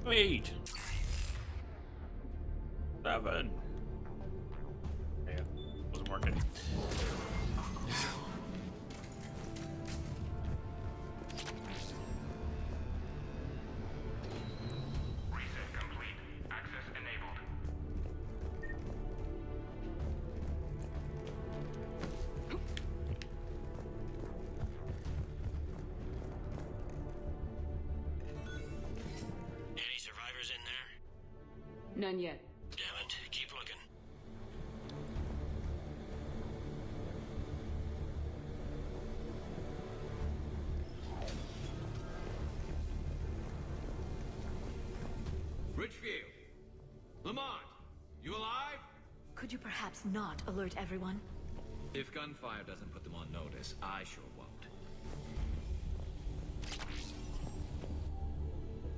S1: Eight. 7. Yeah, wasn't working.
S4: None yet.
S13: Damn it. Keep looking.
S14: Richfield! Lamont! You alive?
S5: Could you perhaps not alert everyone?
S14: If gunfire doesn't put them on notice, I sure won't.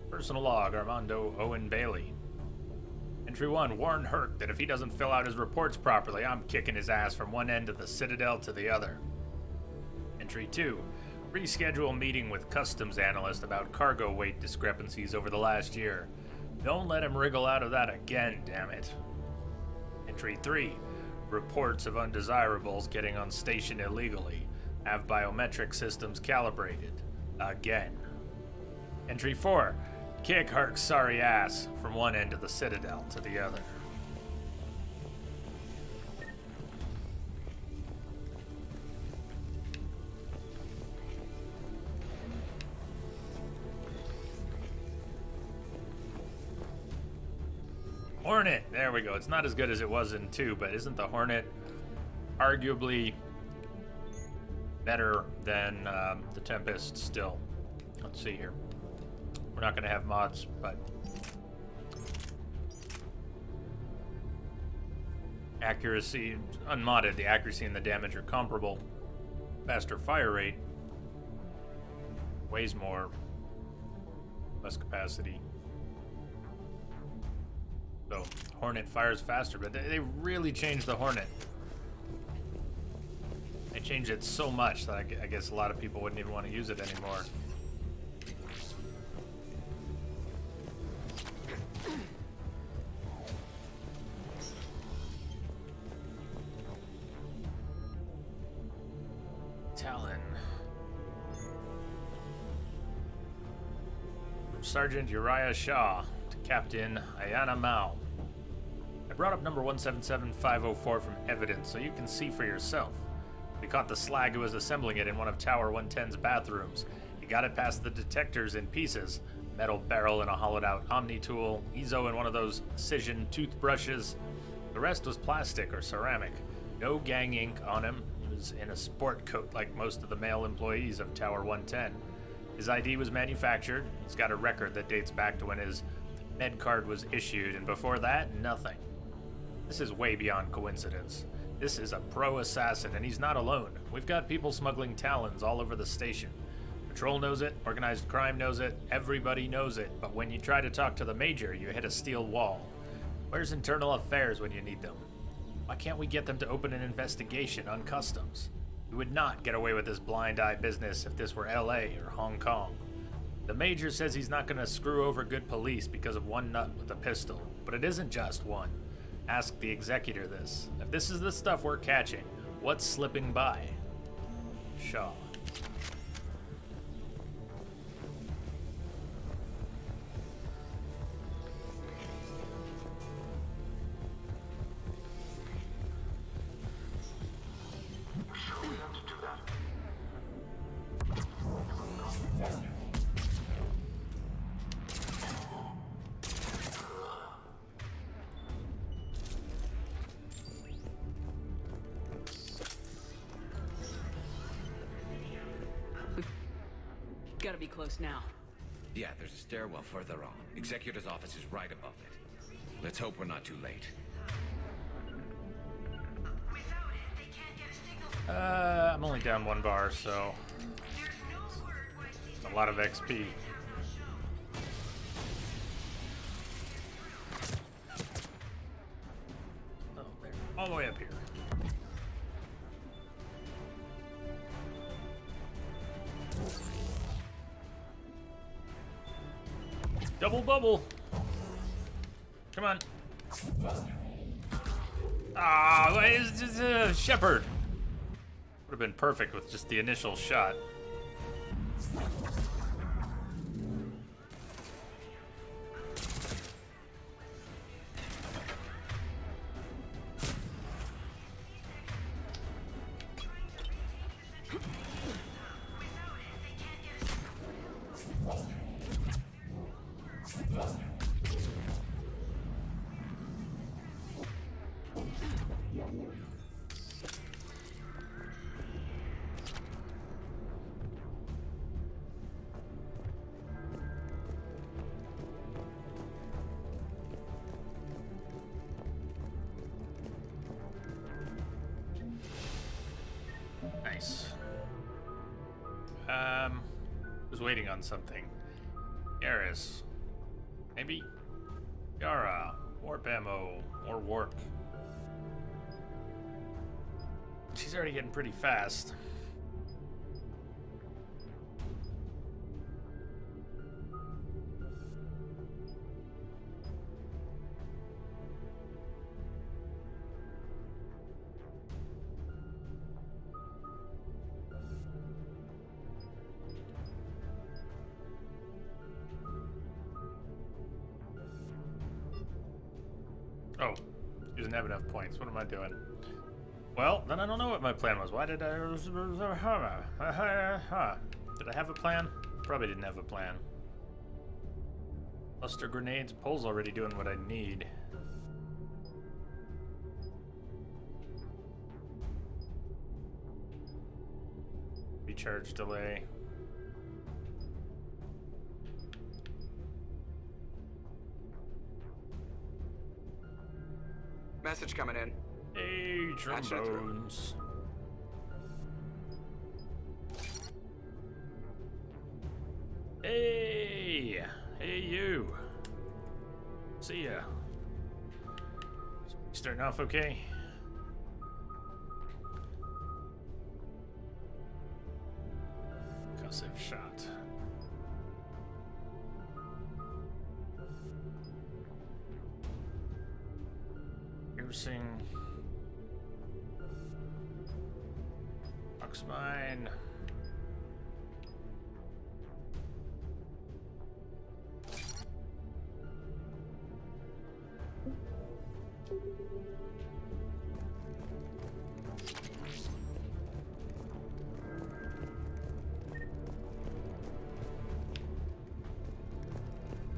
S1: Personal log, Armando Owen Bailey. Entry 1, warn Herc that if he doesn't fill out his reports properly, I'm kicking his ass from one end of the Citadel to the other. Entry 2, reschedule meeting with customs analyst about cargo weight discrepancies over the last year. Don't let him wriggle out of that again, damn it. Entry 3, reports of undesirables getting on station illegally. Have biometric systems calibrated. Again. Entry 4, kick Herc's sorry ass from one end of the Citadel to the other. Hornet! There we go. It's not as good as it was in 2, but isn't the Hornet arguably better than the Tempest still? Let's see here. We're not going to have mods, but accuracy, unmodded, the accuracy and the damage are comparable. Faster fire rate, weighs more, less capacity. So Hornet fires faster, but they really changed the Hornet. They changed it so much that I guess a lot of people wouldn't even want to use it anymore. Talon. From Sergeant Uriah Shaw to Captain Ayana Mao. I brought up number 177504 from evidence so you can see for yourself. We caught the slag who was assembling it in one of Tower 110's bathrooms. He got it past the detectors in pieces. Metal barrel in a hollowed out Omni tool, Ezo in one of those Cision toothbrushes. The rest was plastic or ceramic. No gang ink on him. He was in a sport coat like most of the male employees of Tower 110. His ID was manufactured. He's got a record that dates back to when his med card was issued, and before that, nothing. This is way beyond coincidence. This is a pro assassin, and he's not alone. We've got people smuggling Talons all over the station. Patrol knows it, organized crime knows it, everybody knows it, but when you try to talk to the Major, you hit a steel wall. Where's Internal Affairs when you need them? Why can't we get them to open an investigation on customs? We would not get away with this blind eye business if this were LA or Hong Kong. The Major says he's not gonna screw over good police because of one nut with a pistol, but it isn't just one. Ask the Executor this. If this is the stuff we're catching, what's slipping by? Shaw.
S4: Gotta be close now.
S14: Yeah, there's a stairwell further on. Executor's office is right above it. Let's hope we're not too late.
S1: I'm only down 1 bar, so it's a lot of XP. Oh, there. All the way up here. Double bubble. Come on. Ah, it's just Shepard. Would have been perfect with just the initial shot. Nice. Was waiting on something. Garrus. Maybe? Yara. Warp ammo. Or warp. She's already getting pretty fast. Oh, she doesn't have enough points. What am I doing? Well, then I don't know what my plan was. Why did I... Did I have a plan? Probably didn't have a plan. Cluster grenades. Pole's already doing what I need. Recharge delay.
S11: Message coming in.
S1: Hey, trombones. Hey! Hey, you. See ya. Starting off okay? Concussive shot. Piercing. Spine.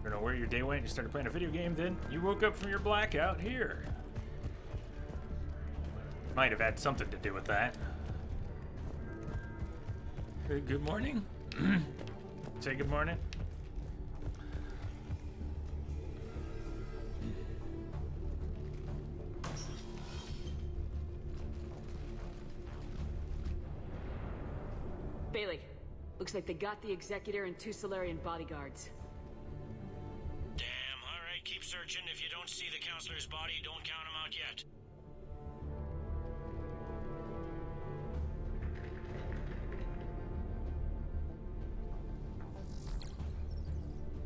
S1: You know where your day went? You started playing a video game, then you woke up from your blackout here. Might have had something to do with that. Good morning. Say good morning.
S4: Bailey, looks like they got the Executor and 2 Solarian bodyguards.
S16: Damn, alright, keep searching. If you don't see the counselor's body, don't count him out yet.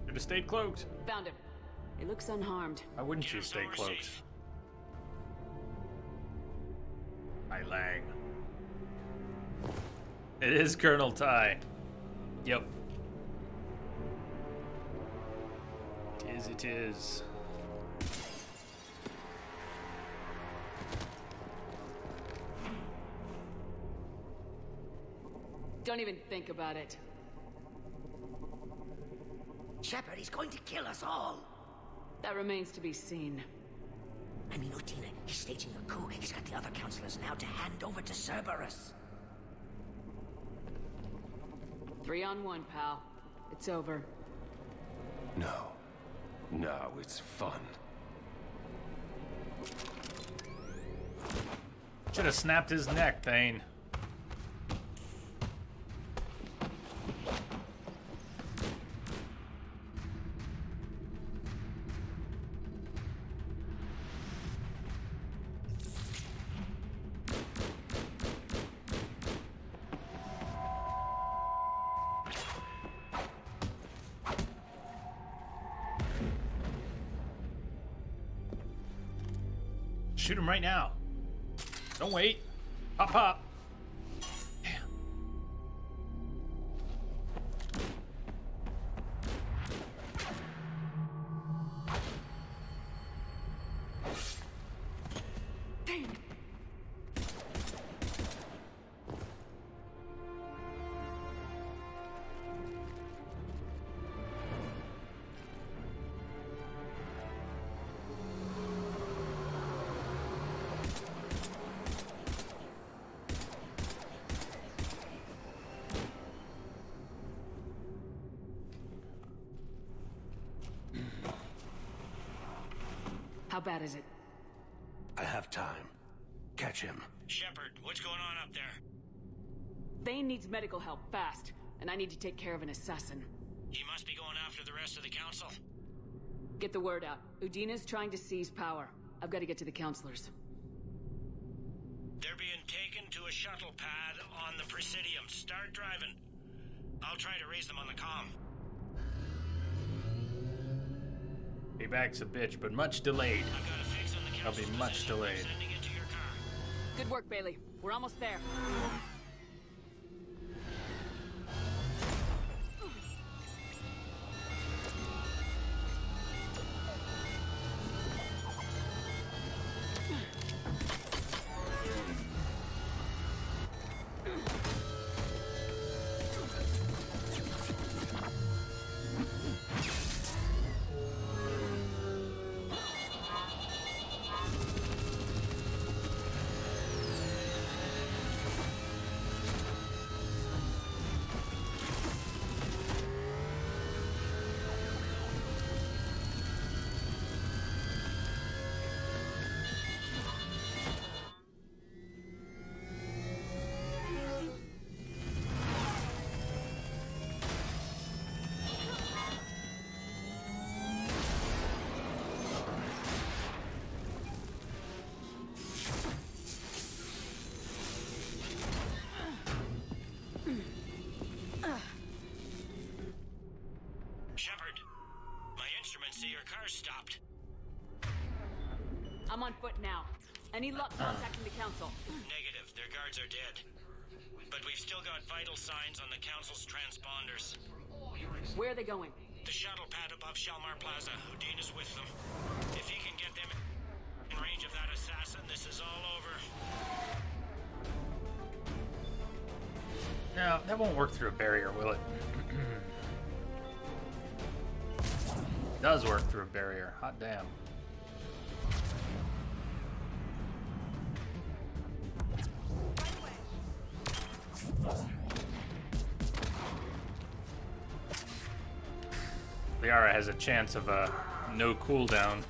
S1: Should have stayed cloaked.
S4: Found him. He looks unharmed.
S1: Why wouldn't you stay cloaked? Hi, Lang. It is Colonel Ty. Yep. It is.
S4: Don't even think about it.
S17: Shepard, he's going to kill us all.
S4: That remains to be seen.
S17: I mean, Udina, he's staging a coup. He's got the other counselors now to hand over to Cerberus.
S4: 3-on-1, pal. It's over.
S18: No. No, it's fun.
S1: Should have snapped his neck, Thane. Shoot him right now. Don't wait. Pop, pop. Damn.
S4: Dang. How bad is it?
S18: I have time. Catch him.
S16: Shepard, what's going on up there?
S4: Thane needs medical help, fast. And I need to take care of an assassin.
S16: He must be going after the rest of the council.
S4: Get the word out. Udina's trying to seize power. I've got to get to the counselors.
S16: They're being taken to a shuttle pad on the Presidium. Start driving. I'll try to raise them on the comm.
S1: Payback's a bitch, but much delayed. I'll be much delayed.
S4: Good work, Bailey. We're almost there.
S16: Stopped.
S4: I'm on foot now. Any luck contacting the council?
S16: Negative. Their guards are dead. But we've still got vital signs on the council's transponders.
S4: Where are they going?
S16: The shuttle pad above Shalmar Plaza. Udina's with them. If he can get them in range of that assassin, this is all over.
S1: No, that won't work through a barrier, will it? Does work through a barrier. Hot damn. Liara has a chance of a no cooldown,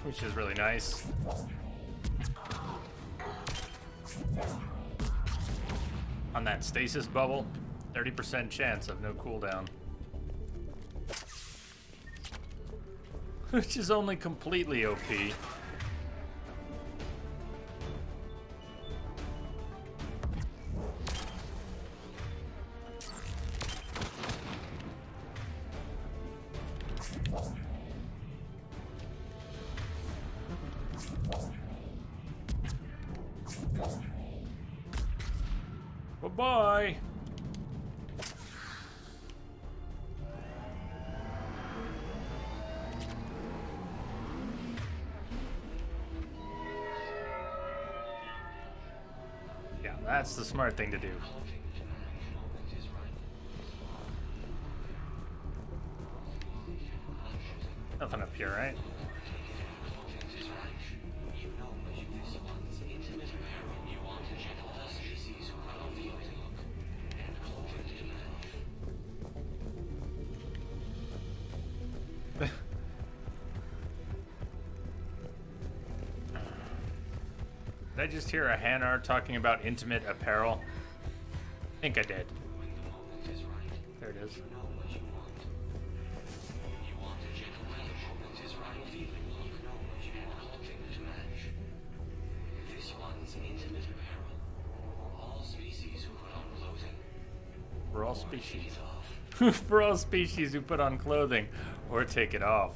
S1: which is really nice. On that stasis bubble, 30% chance of no cooldown. Which is only completely OP. Bye-bye. Yeah, that's the smart thing to do. Nothing up here, right? Did I just hear a Hanar talking about intimate apparel? I think I did. There it is. For all species. For all species who put on clothing or take it off.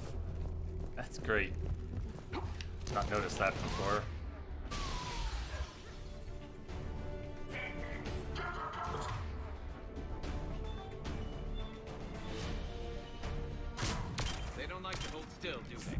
S1: That's great. Not noticed that before.
S14: They don't like to hold still, do they?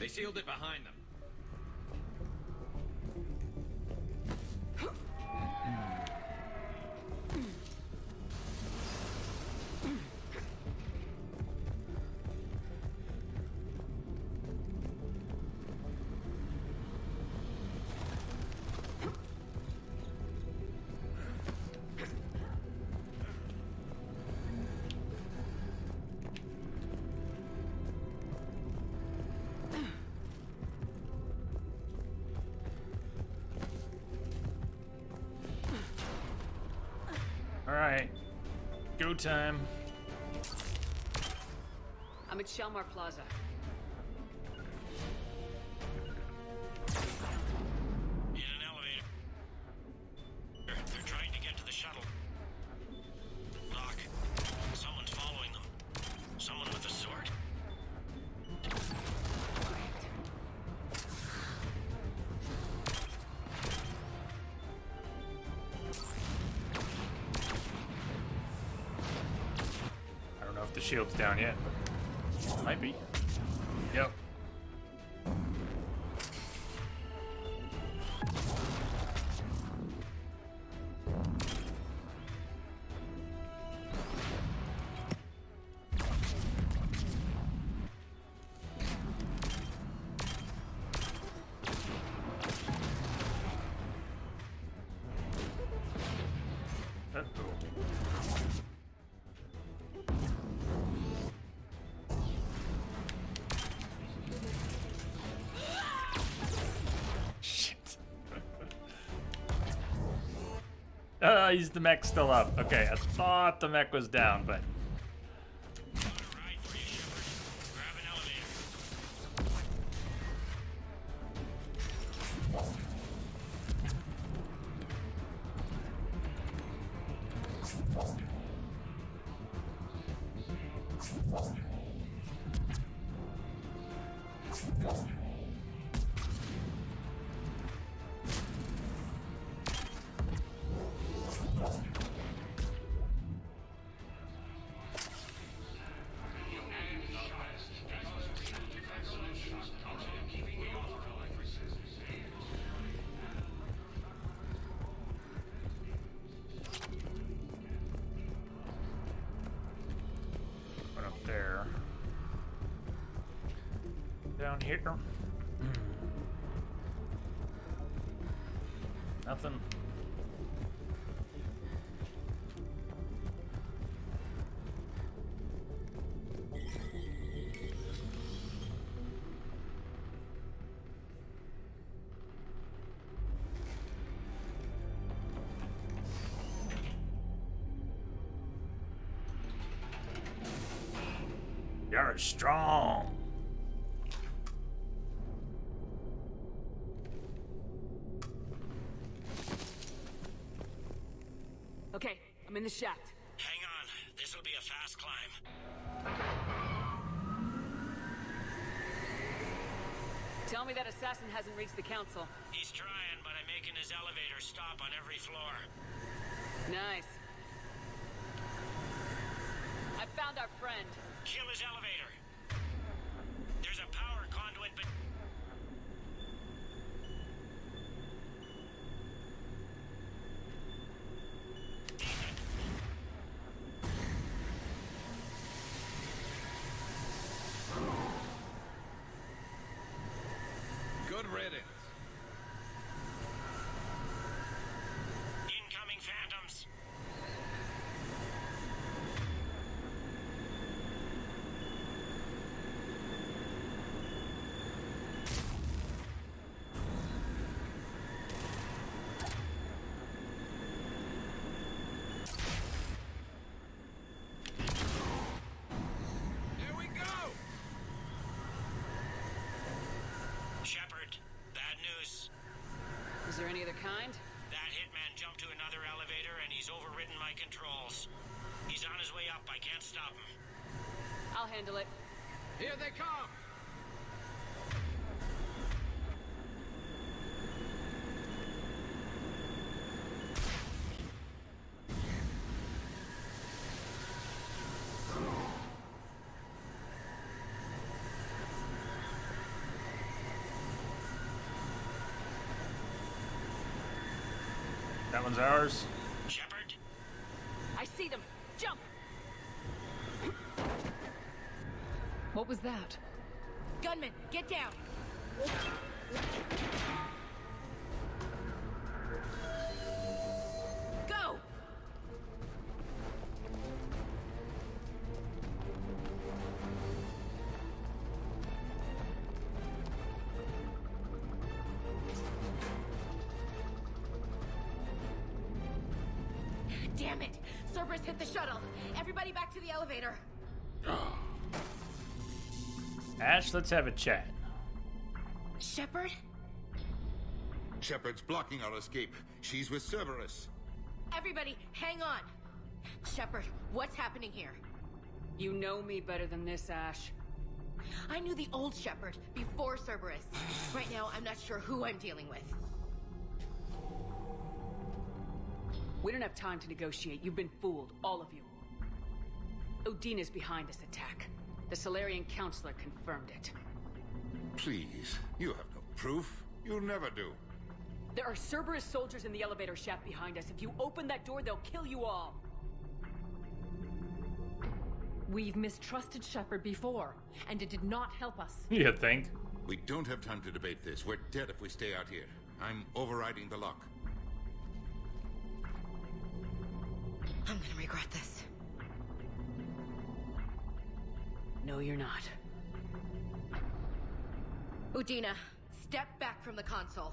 S14: They sealed it behind them.
S1: Alright. Go time.
S4: I'm at Shelmar Plaza.
S16: In an elevator. They're trying to get to the shuttle. Doc, someone's following them. Someone with a sword.
S1: I don't know if the shield's down yet, but might be. Yep. He's the mech still up. Okay, I thought the mech was down, but here? Nothing. You're strong.
S4: Okay, I'm in the shaft.
S16: Hang on. This'll be a fast climb.
S4: Tell me that assassin hasn't reached the council.
S16: He's trying, but I'm making his elevator stop on every floor.
S4: Nice. I found our friend.
S16: Kill his elevator. There's a power conduit, but...
S6: Good riddance.
S16: Incoming phantoms.
S6: Here we go!
S16: Shepard, bad news.
S4: Is there any other kind?
S16: That hitman jumped to another elevator and he's overridden my controls. He's on his way up. I can't stop him.
S4: I'll handle it.
S6: Here they come!
S1: That one's ours.
S16: Shepard?
S4: I see them. Jump! What was that?
S12: Gunman, get down! Go! Damn it! Cerberus hit the shuttle. Everybody back to the elevator.
S1: Ash, let's have a chat.
S12: Shepard?
S6: Shepard's blocking our escape. She's with Cerberus.
S12: Everybody, hang on. Shepard, what's happening here?
S4: You know me better than this, Ash.
S12: I knew the old Shepard before Cerberus. Right now, I'm not sure who I'm dealing with.
S4: We don't have time to negotiate. You've been fooled, all of you. Udina's behind this attack. The Solarian Councilor confirmed it.
S6: Please, you have no proof. You'll never do.
S4: There are Cerberus soldiers in the elevator shaft behind us. If you open that door, they'll kill you all.
S8: We've mistrusted Shepard before, and it did not help us.
S1: You think?
S6: We don't have time to debate this. We're dead if we stay out here. I'm overriding the lock.
S12: I'm gonna regret this.
S4: No, you're not.
S12: Udina, step back from the console.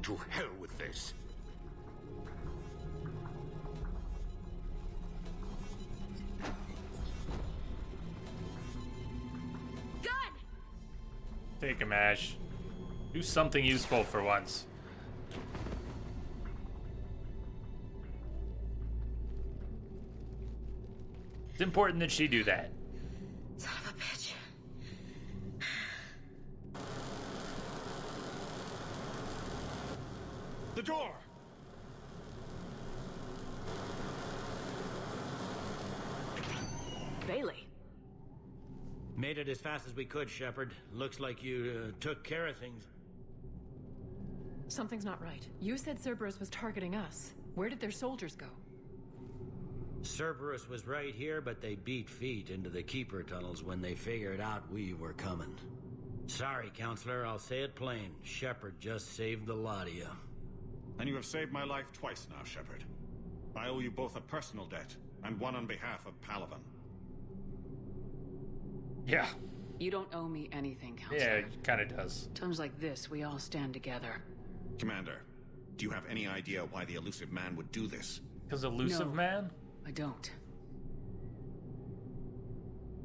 S6: To hell with this.
S12: Gun!
S1: Take him, Ash. Do something useful for once. It's important that she do that.
S12: Son of a bitch.
S6: The door!
S4: Bailey.
S13: Made it as fast as we could, Shepard. Looks like you took care of things.
S8: Something's not right. You said Cerberus was targeting us. Where did their soldiers go?
S13: Cerberus was right here, but they beat feet into the Keeper tunnels when they figured out we were coming. Sorry, Counselor, I'll say it plain. Shepard just saved the lot of you.
S19: And you have saved my life twice now, Shepard. I owe you both a personal debt, and one on behalf of Palaven.
S1: Yeah.
S4: You don't owe me anything, Counselor.
S1: Yeah, it kind of does.
S4: Times like this, we all stand together.
S19: Commander, do you have any idea why the Elusive Man would do this?
S1: Because Elusive
S4: No,
S1: Man?
S4: I don't.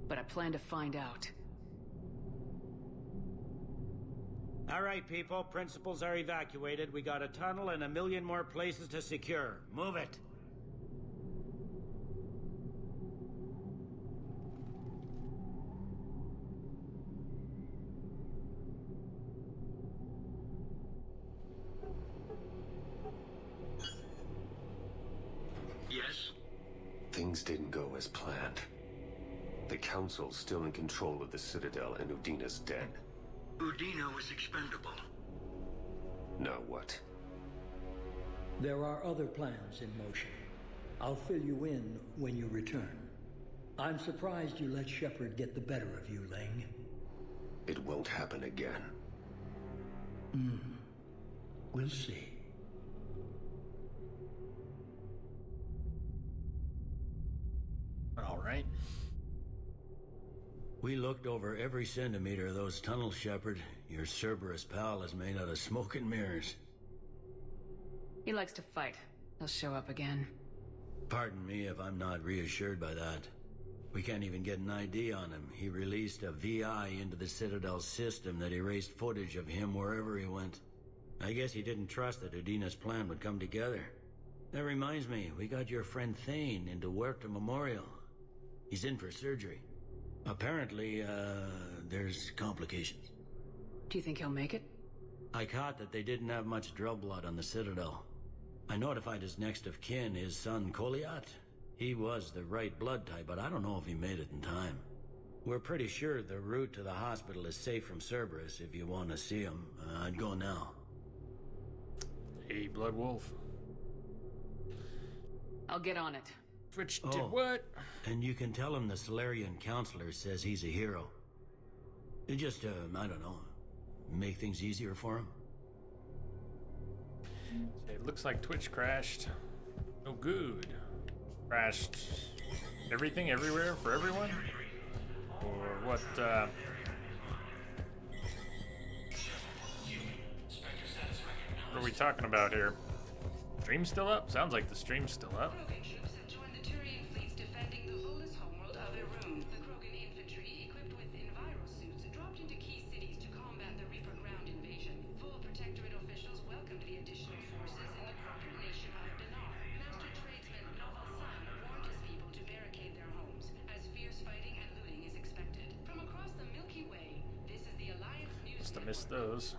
S4: But I plan to find out.
S13: All right, people. Principals are evacuated. We got a tunnel and 1 million more places to secure. Move it.
S18: Yes? Things didn't go as planned. The Council's still in control of the Citadel and Udina's dead.
S17: Udina was expendable.
S18: Now what?
S20: There are other plans in motion. I'll fill you in when you return. I'm surprised you let Shepard get the better of you, Ling.
S18: It won't happen again.
S20: We'll see.
S1: All right.
S13: We looked over every centimeter of those tunnels, Shepard. Your Cerberus pal is made out of smoke and mirrors.
S4: He likes to fight. He'll show up again.
S13: Pardon me if I'm not reassured by that. We can't even get an ID on him. He released a VI into the Citadel system that erased footage of him wherever he went. I guess he didn't trust that Udina's plan would come together. That reminds me, we got your friend Thane into Huerta Memorial. He's in for surgery. Apparently, there's complications.
S4: Do you think he'll make it?
S13: I caught that they didn't have much drill blood on the Citadel. I notified his next of kin, his son Koliat. He was the right blood type, but I don't know if he made it in time. We're pretty sure the route to the hospital is safe from Cerberus. If you want to see him, I'd go now.
S1: Hey, Blood Wolf.
S4: I'll get on it.
S1: Twitch did what?
S13: And you can tell him the Solarian Counselor says he's a hero. It just, I don't know, make things easier for him.
S1: It looks like Twitch crashed. No good. Crashed everything, everywhere, for everyone? Or what, what are we talking about here? Stream still up? Sounds like the stream's still up. Must have missed those.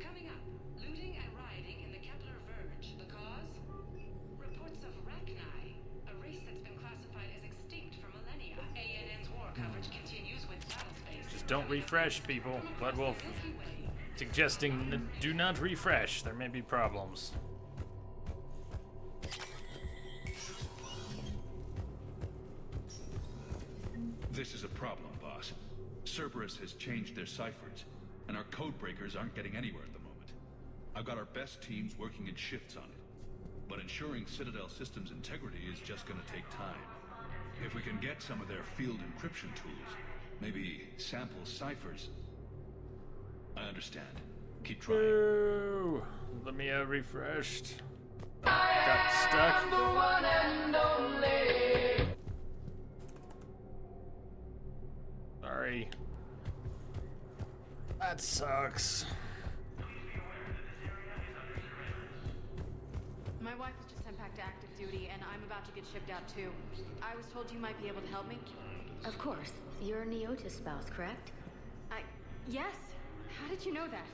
S2: Coming up, looting and rioting in the Kepler Verge. The cause? Reports of Rachni, a race that's been classified as extinct for millennia. ANN's war coverage continues with battlespace.
S1: Just don't refresh, people. Blood Wolf suggesting do not refresh. There may be problems.
S21: This is a problem, boss. Cerberus has changed their ciphers, and our code breakers aren't getting anywhere at the moment. I've got our best teams working in shifts on it, but ensuring Citadel systems integrity is just gonna take time. If we can get some of their field encryption tools, maybe sample ciphers. I understand. Keep trying.
S1: Boo! Let me refreshed. Got stuck. Sorry. That sucks.
S22: My wife was just sent back to active duty, and I'm about to get shipped out too. I was told you might be able to help me.
S2: Of course. You're Neota's spouse, correct?
S22: Yes. How did you know that?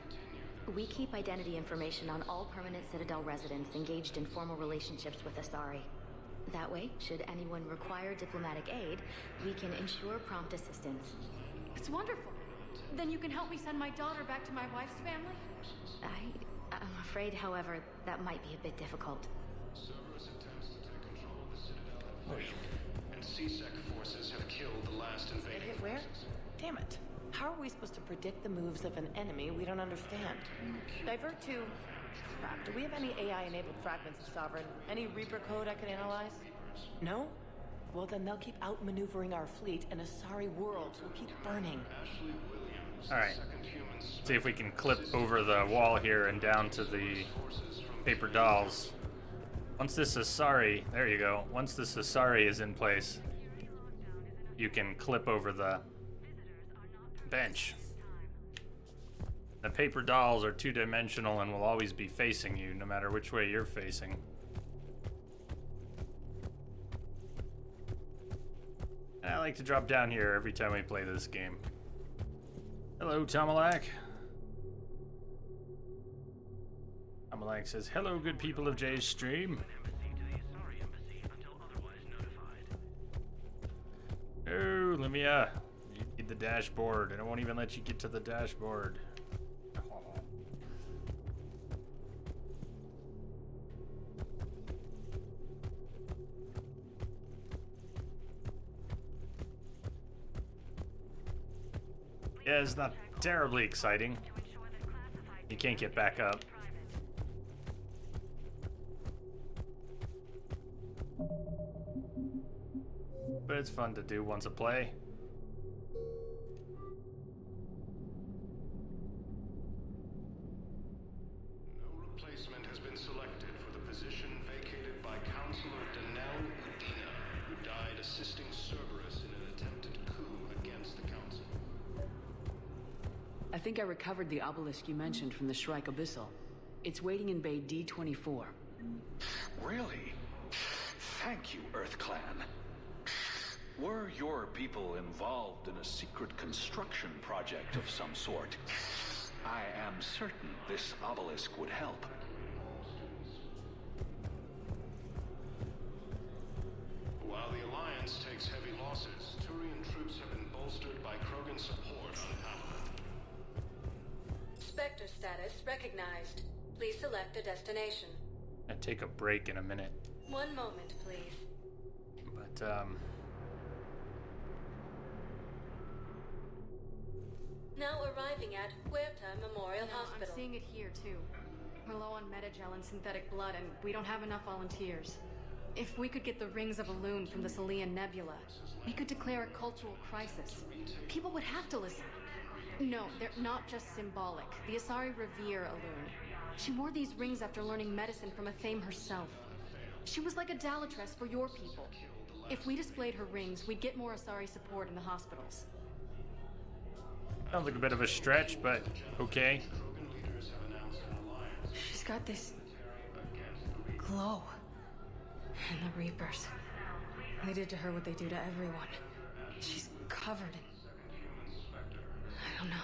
S2: We keep identity information on all permanent Citadel residents engaged in formal relationships with Asari. That way, should anyone require diplomatic aid, we can ensure prompt assistance.
S22: It's wonderful. Then you can help me send my daughter back to my wife's family?
S2: I'm afraid, however, that might be a bit difficult.
S3: Cerberus intends to take control of the Citadel
S6: And CSEC forces have killed the last invading
S8: They hit where?
S6: forces.
S8: Damn it. How are we supposed to predict the moves of an enemy we don't understand? Divert to... Crap, do we have any AI-enabled fragments of Sovereign? Any Reaper code I could analyze? No? Well, then they'll keep outmaneuvering our fleet, and Asari worlds will keep burning.
S1: Alright. See if we can clip over the wall here and down to the paper dolls. Once this Asari... There you go. Once this Asari is in place, you can clip over the bench. The paper dolls are two-dimensional and will always be facing you, no matter which way you're facing. I like to drop down here every time we play this game. Hello, Tomalak. Tomalak says, hello, good people of Jay's stream. Oh, Lumia. You need the dashboard, and I won't even let you get to the dashboard. Yeah, it's not terribly exciting. You can't get back up. But it's fun to do once a play.
S6: No replacement has been selected for the position vacated by Counselor Danelle Udina, who died assisting Cerberus in an attempted coup against the Council.
S4: I think I recovered the obelisk you mentioned from the Shrike Abyssal. It's waiting in Bay D24.
S21: Really? Thank you, Earth Clan. Were your people involved in a secret construction project of some sort? I am certain this obelisk would help.
S6: While the Alliance takes heavy losses, Turian troops have been bolstered by Krogan support on Palaven.
S7: Spectre status recognized. Please select a destination.
S1: I'll take a break in a minute.
S7: 1 moment, please.
S1: But,
S7: Now arriving at Huerta Memorial Hospital.
S22: I'm seeing it here, too. We're low on metagel and synthetic blood, and we don't have enough volunteers. If we could get the rings of Elune from the Salian Nebula, we could declare a cultural crisis. People would have to listen. No, they're not just symbolic. The Asari revere Elune. She wore these rings after learning medicine from Athame herself. She was like a Dalatress for your people. If we displayed her rings, we'd get more Asari support in the hospitals.
S1: sounds like a bit of a stretch, but okay.
S22: She's got this glow. And the Reapers. They did to her what they do to everyone. She's covered in... I don't know.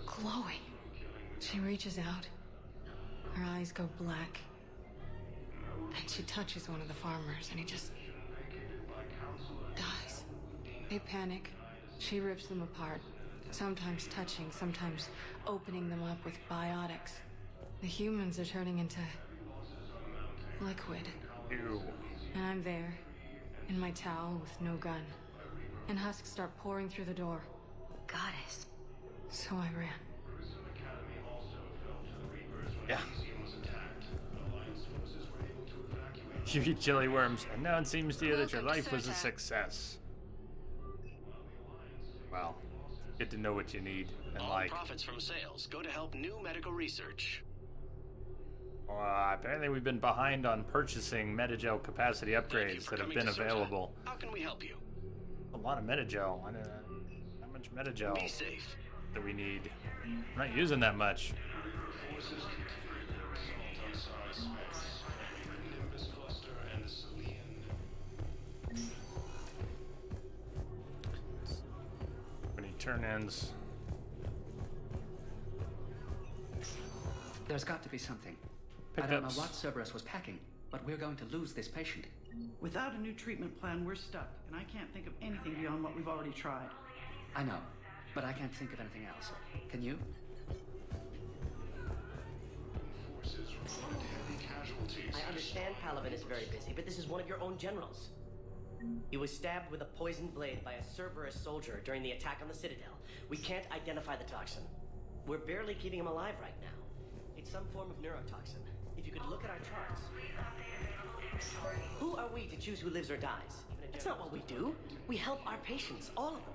S22: Glowing. She reaches out. Her eyes go black. And she touches one of the farmers, and he just... dies. They panic. She rips them apart. Sometimes touching, sometimes opening them up with biotics. The humans are turning into... liquid.
S1: Ew.
S22: And I'm there, in my towel with no gun. And husks start pouring through the door.
S17: Goddess.
S22: So I ran.
S1: Yeah. You eat chili worms, and now it seems to you that your life was a success. Well, good to know what you need and
S16: All
S1: like.
S16: profits from sales go to help new medical research.
S1: Apparently we've been behind on purchasing metagel capacity upgrades that have been available.
S16: How can we help you?
S1: A lot of metagel. I don't know how much metagel
S16: Be safe.
S1: do we need? I'm not using that much. Many turn-ins.
S9: There's got to be something. I don't know
S1: Pickups.
S9: what Cerberus was packing, but we're going to lose this patient.
S23: Without a new treatment plan, we're stuck, and I can't think of anything beyond what we've already tried.
S9: I know, but I can't think of anything else. Can you?
S6: Forces reported heavy casualties
S17: I understand Palaven is very busy, but this is one of your own generals. He was stabbed with a poisoned blade by a Cerberus soldier during the attack on the Citadel. We can't identify the toxin. We're barely keeping him alive right now. It's some form of neurotoxin. If you could look at our charts. Who are we to choose who lives or dies? That's not what we do. We help our patients, all of them.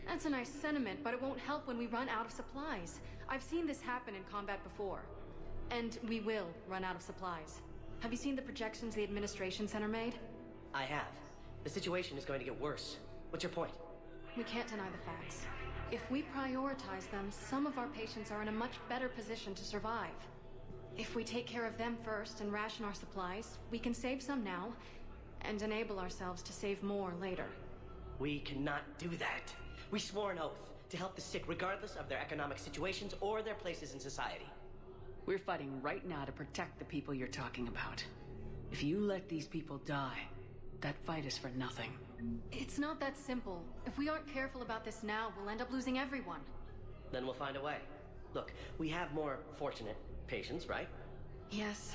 S22: That's a nice sentiment, but it won't help when we run out of supplies. I've seen this happen in combat before. And we will run out of supplies. Have you seen the projections the Administration Center made?
S17: I have. The situation is going to get worse. What's your point?
S22: We can't deny the facts. If we prioritize them, some of our patients are in a much better position to survive. If we take care of them first and ration our supplies, we can save some now and enable ourselves to save more later.
S17: We cannot do that. We swore an oath to help the sick regardless of their economic situations or their places in society.
S4: We're fighting right now to protect the people you're talking about. If you let these people die, that fight is for nothing.
S22: It's not that simple. If we aren't careful about this now, we'll end up losing everyone.
S17: Then we'll find a way. Look, we have more fortunate patients, right?
S22: Yes.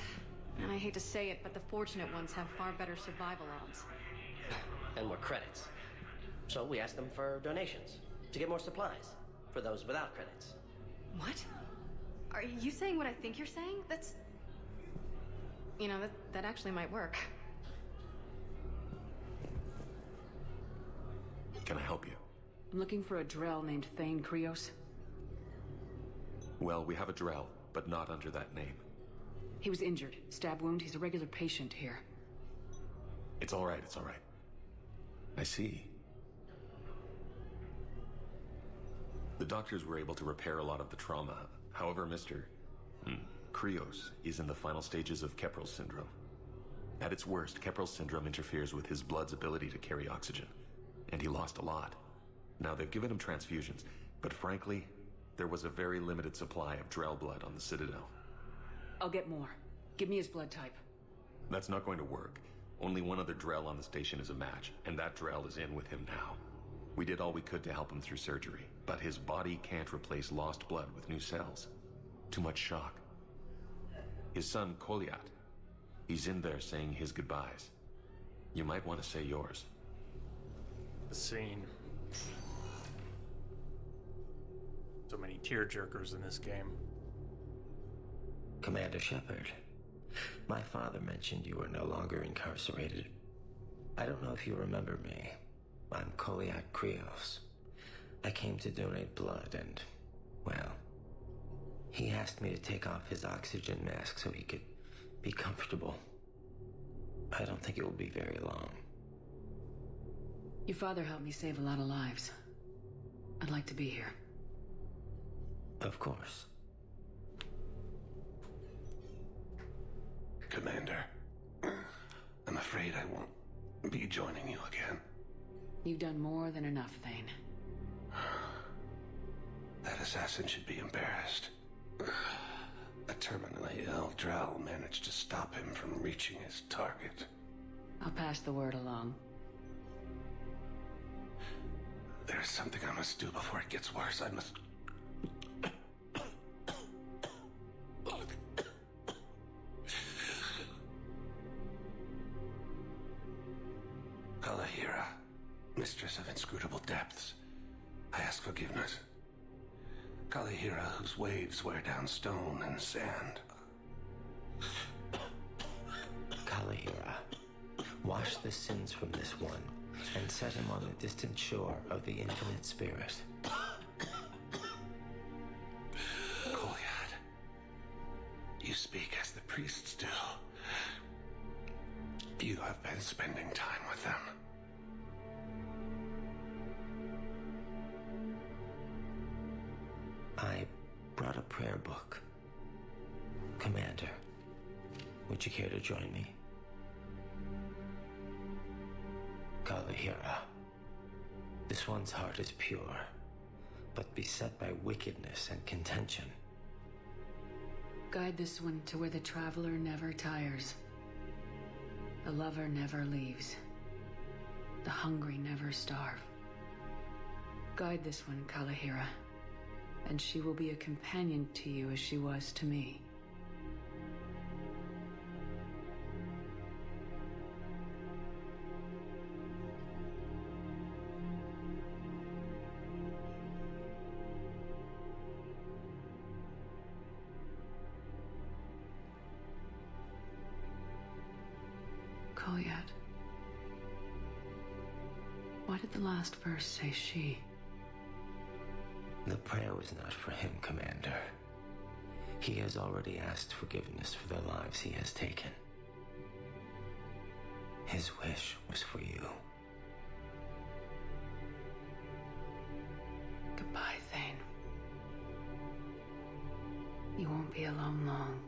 S22: And I hate to say it, but the fortunate ones have far better survival odds.
S17: And more credits. So we asked them for donations to get more supplies for those without credits.
S22: What? Are you saying what I think you're saying? That's... You know, that actually might work.
S5: Can I help you?
S4: I'm looking for a Drell named Thane Krios.
S5: Well, we have a Drell, but not under that name.
S4: He was injured. Stab wound. He's a regular patient here.
S5: It's all right, it's all right. I see. The doctors were able to repair a lot of the trauma. However, Mr. Krios is in the final stages of Keprel's syndrome. At its worst, Keprel's syndrome interferes with his blood's ability to carry oxygen, and he lost a lot. Now, they've given him transfusions, but frankly, there was a very limited supply of Drell blood on the Citadel.
S4: I'll get more. Give me his blood type.
S5: That's not going to work. Only one other Drell on the station is a match, and that Drell is in with him now. We did all we could to help him through surgery, but his body can't replace lost blood with new cells. Too much shock. His son, Kolyat, he's in there saying his goodbyes. You might want to say yours.
S1: The scene. So many tearjerkers in this game.
S10: Commander Shepard, my father mentioned you were no longer incarcerated. I don't know if you remember me. I'm Kolyat Krios. I came to donate blood and, well, he asked me to take off his oxygen mask so he could be comfortable. I don't think it will be very long.
S4: Your father helped me save a lot of lives. I'd like to be here.
S10: Of course.
S15: Commander, I'm afraid I won't be joining you again.
S4: You've done more than enough, Thane.
S15: That assassin should be embarrassed. A terminally ill Drell managed to stop him from reaching his target.
S4: I'll pass the word along.
S15: There's something I must do before it gets worse. I must... Kalahira, mistress of inscrutable depths, I ask forgiveness. Kalahira, whose waves wear down stone and sand.
S10: Kalahira, wash the sins from this one and set him on the distant shore of the infinite spirit.
S15: Kolyat, you speak as the priests do. You have been spending time with them.
S10: I brought a prayer book. Commander, would you care to join me? Kalahira, this one's heart is pure, but beset by wickedness and contention.
S4: Guide this one to where the traveler never tires. The lover never leaves. The hungry never starve. Guide this one, Kalahira, and she will be a companion to you as she was to me. call yet. Why did the last verse say she?
S10: The prayer was not for him, Commander. He has already asked forgiveness for the lives he has taken. His wish was for you.
S4: Goodbye, Thane. You won't be alone long.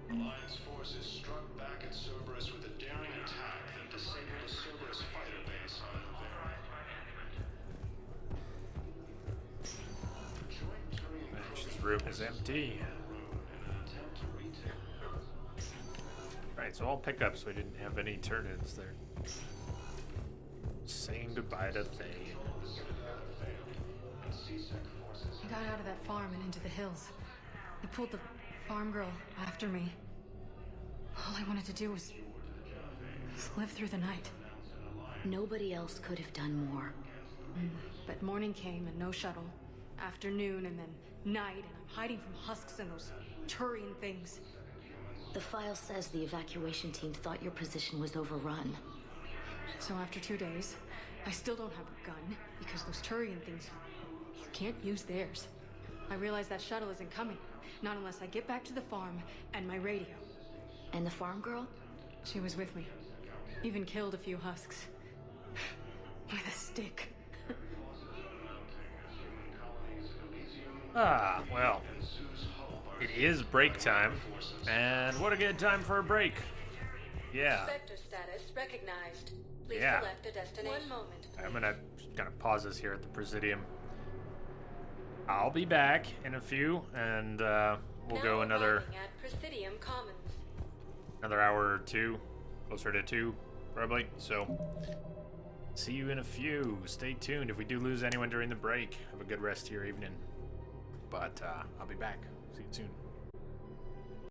S6: Alliance forces struck back at Cerberus with a daring attack that disabled a Cerberus fighter base on the
S1: This room is empty. Right, so all pickups. We didn't have any turn-ins there. Saying goodbye to Thane.
S22: I got out of that farm and into the hills. I pulled the farm girl after me. All I wanted to do was live through the night.
S2: Nobody else could have done more.
S22: But morning came and no shuttle. Afternoon and then night, and I'm hiding from husks and those Turian things.
S2: The file says the evacuation team thought your position was overrun.
S22: So after 2 days, I still don't have a gun because those Turian things, you can't use theirs. I realize that shuttle isn't coming. Not unless I get back to the farm and my radio.
S2: And the farm girl?
S22: She was with me. Even killed a few husks. With a stick.
S1: Ah, well. It is break time. And what a good time for a break. Yeah.
S7: Spectre status recognized. Please
S1: Yeah.
S7: select a destination. One moment.
S1: I'm gonna kind of pause this here at the Presidium. I'll be back in a few, and we'll go another
S7: Arriving at Presidium Commons.
S1: another hour or two, closer to 2, probably. So, see you in a few. Stay tuned. If we do lose anyone during the break, have a good rest of your evening. But I'll be back. See you soon.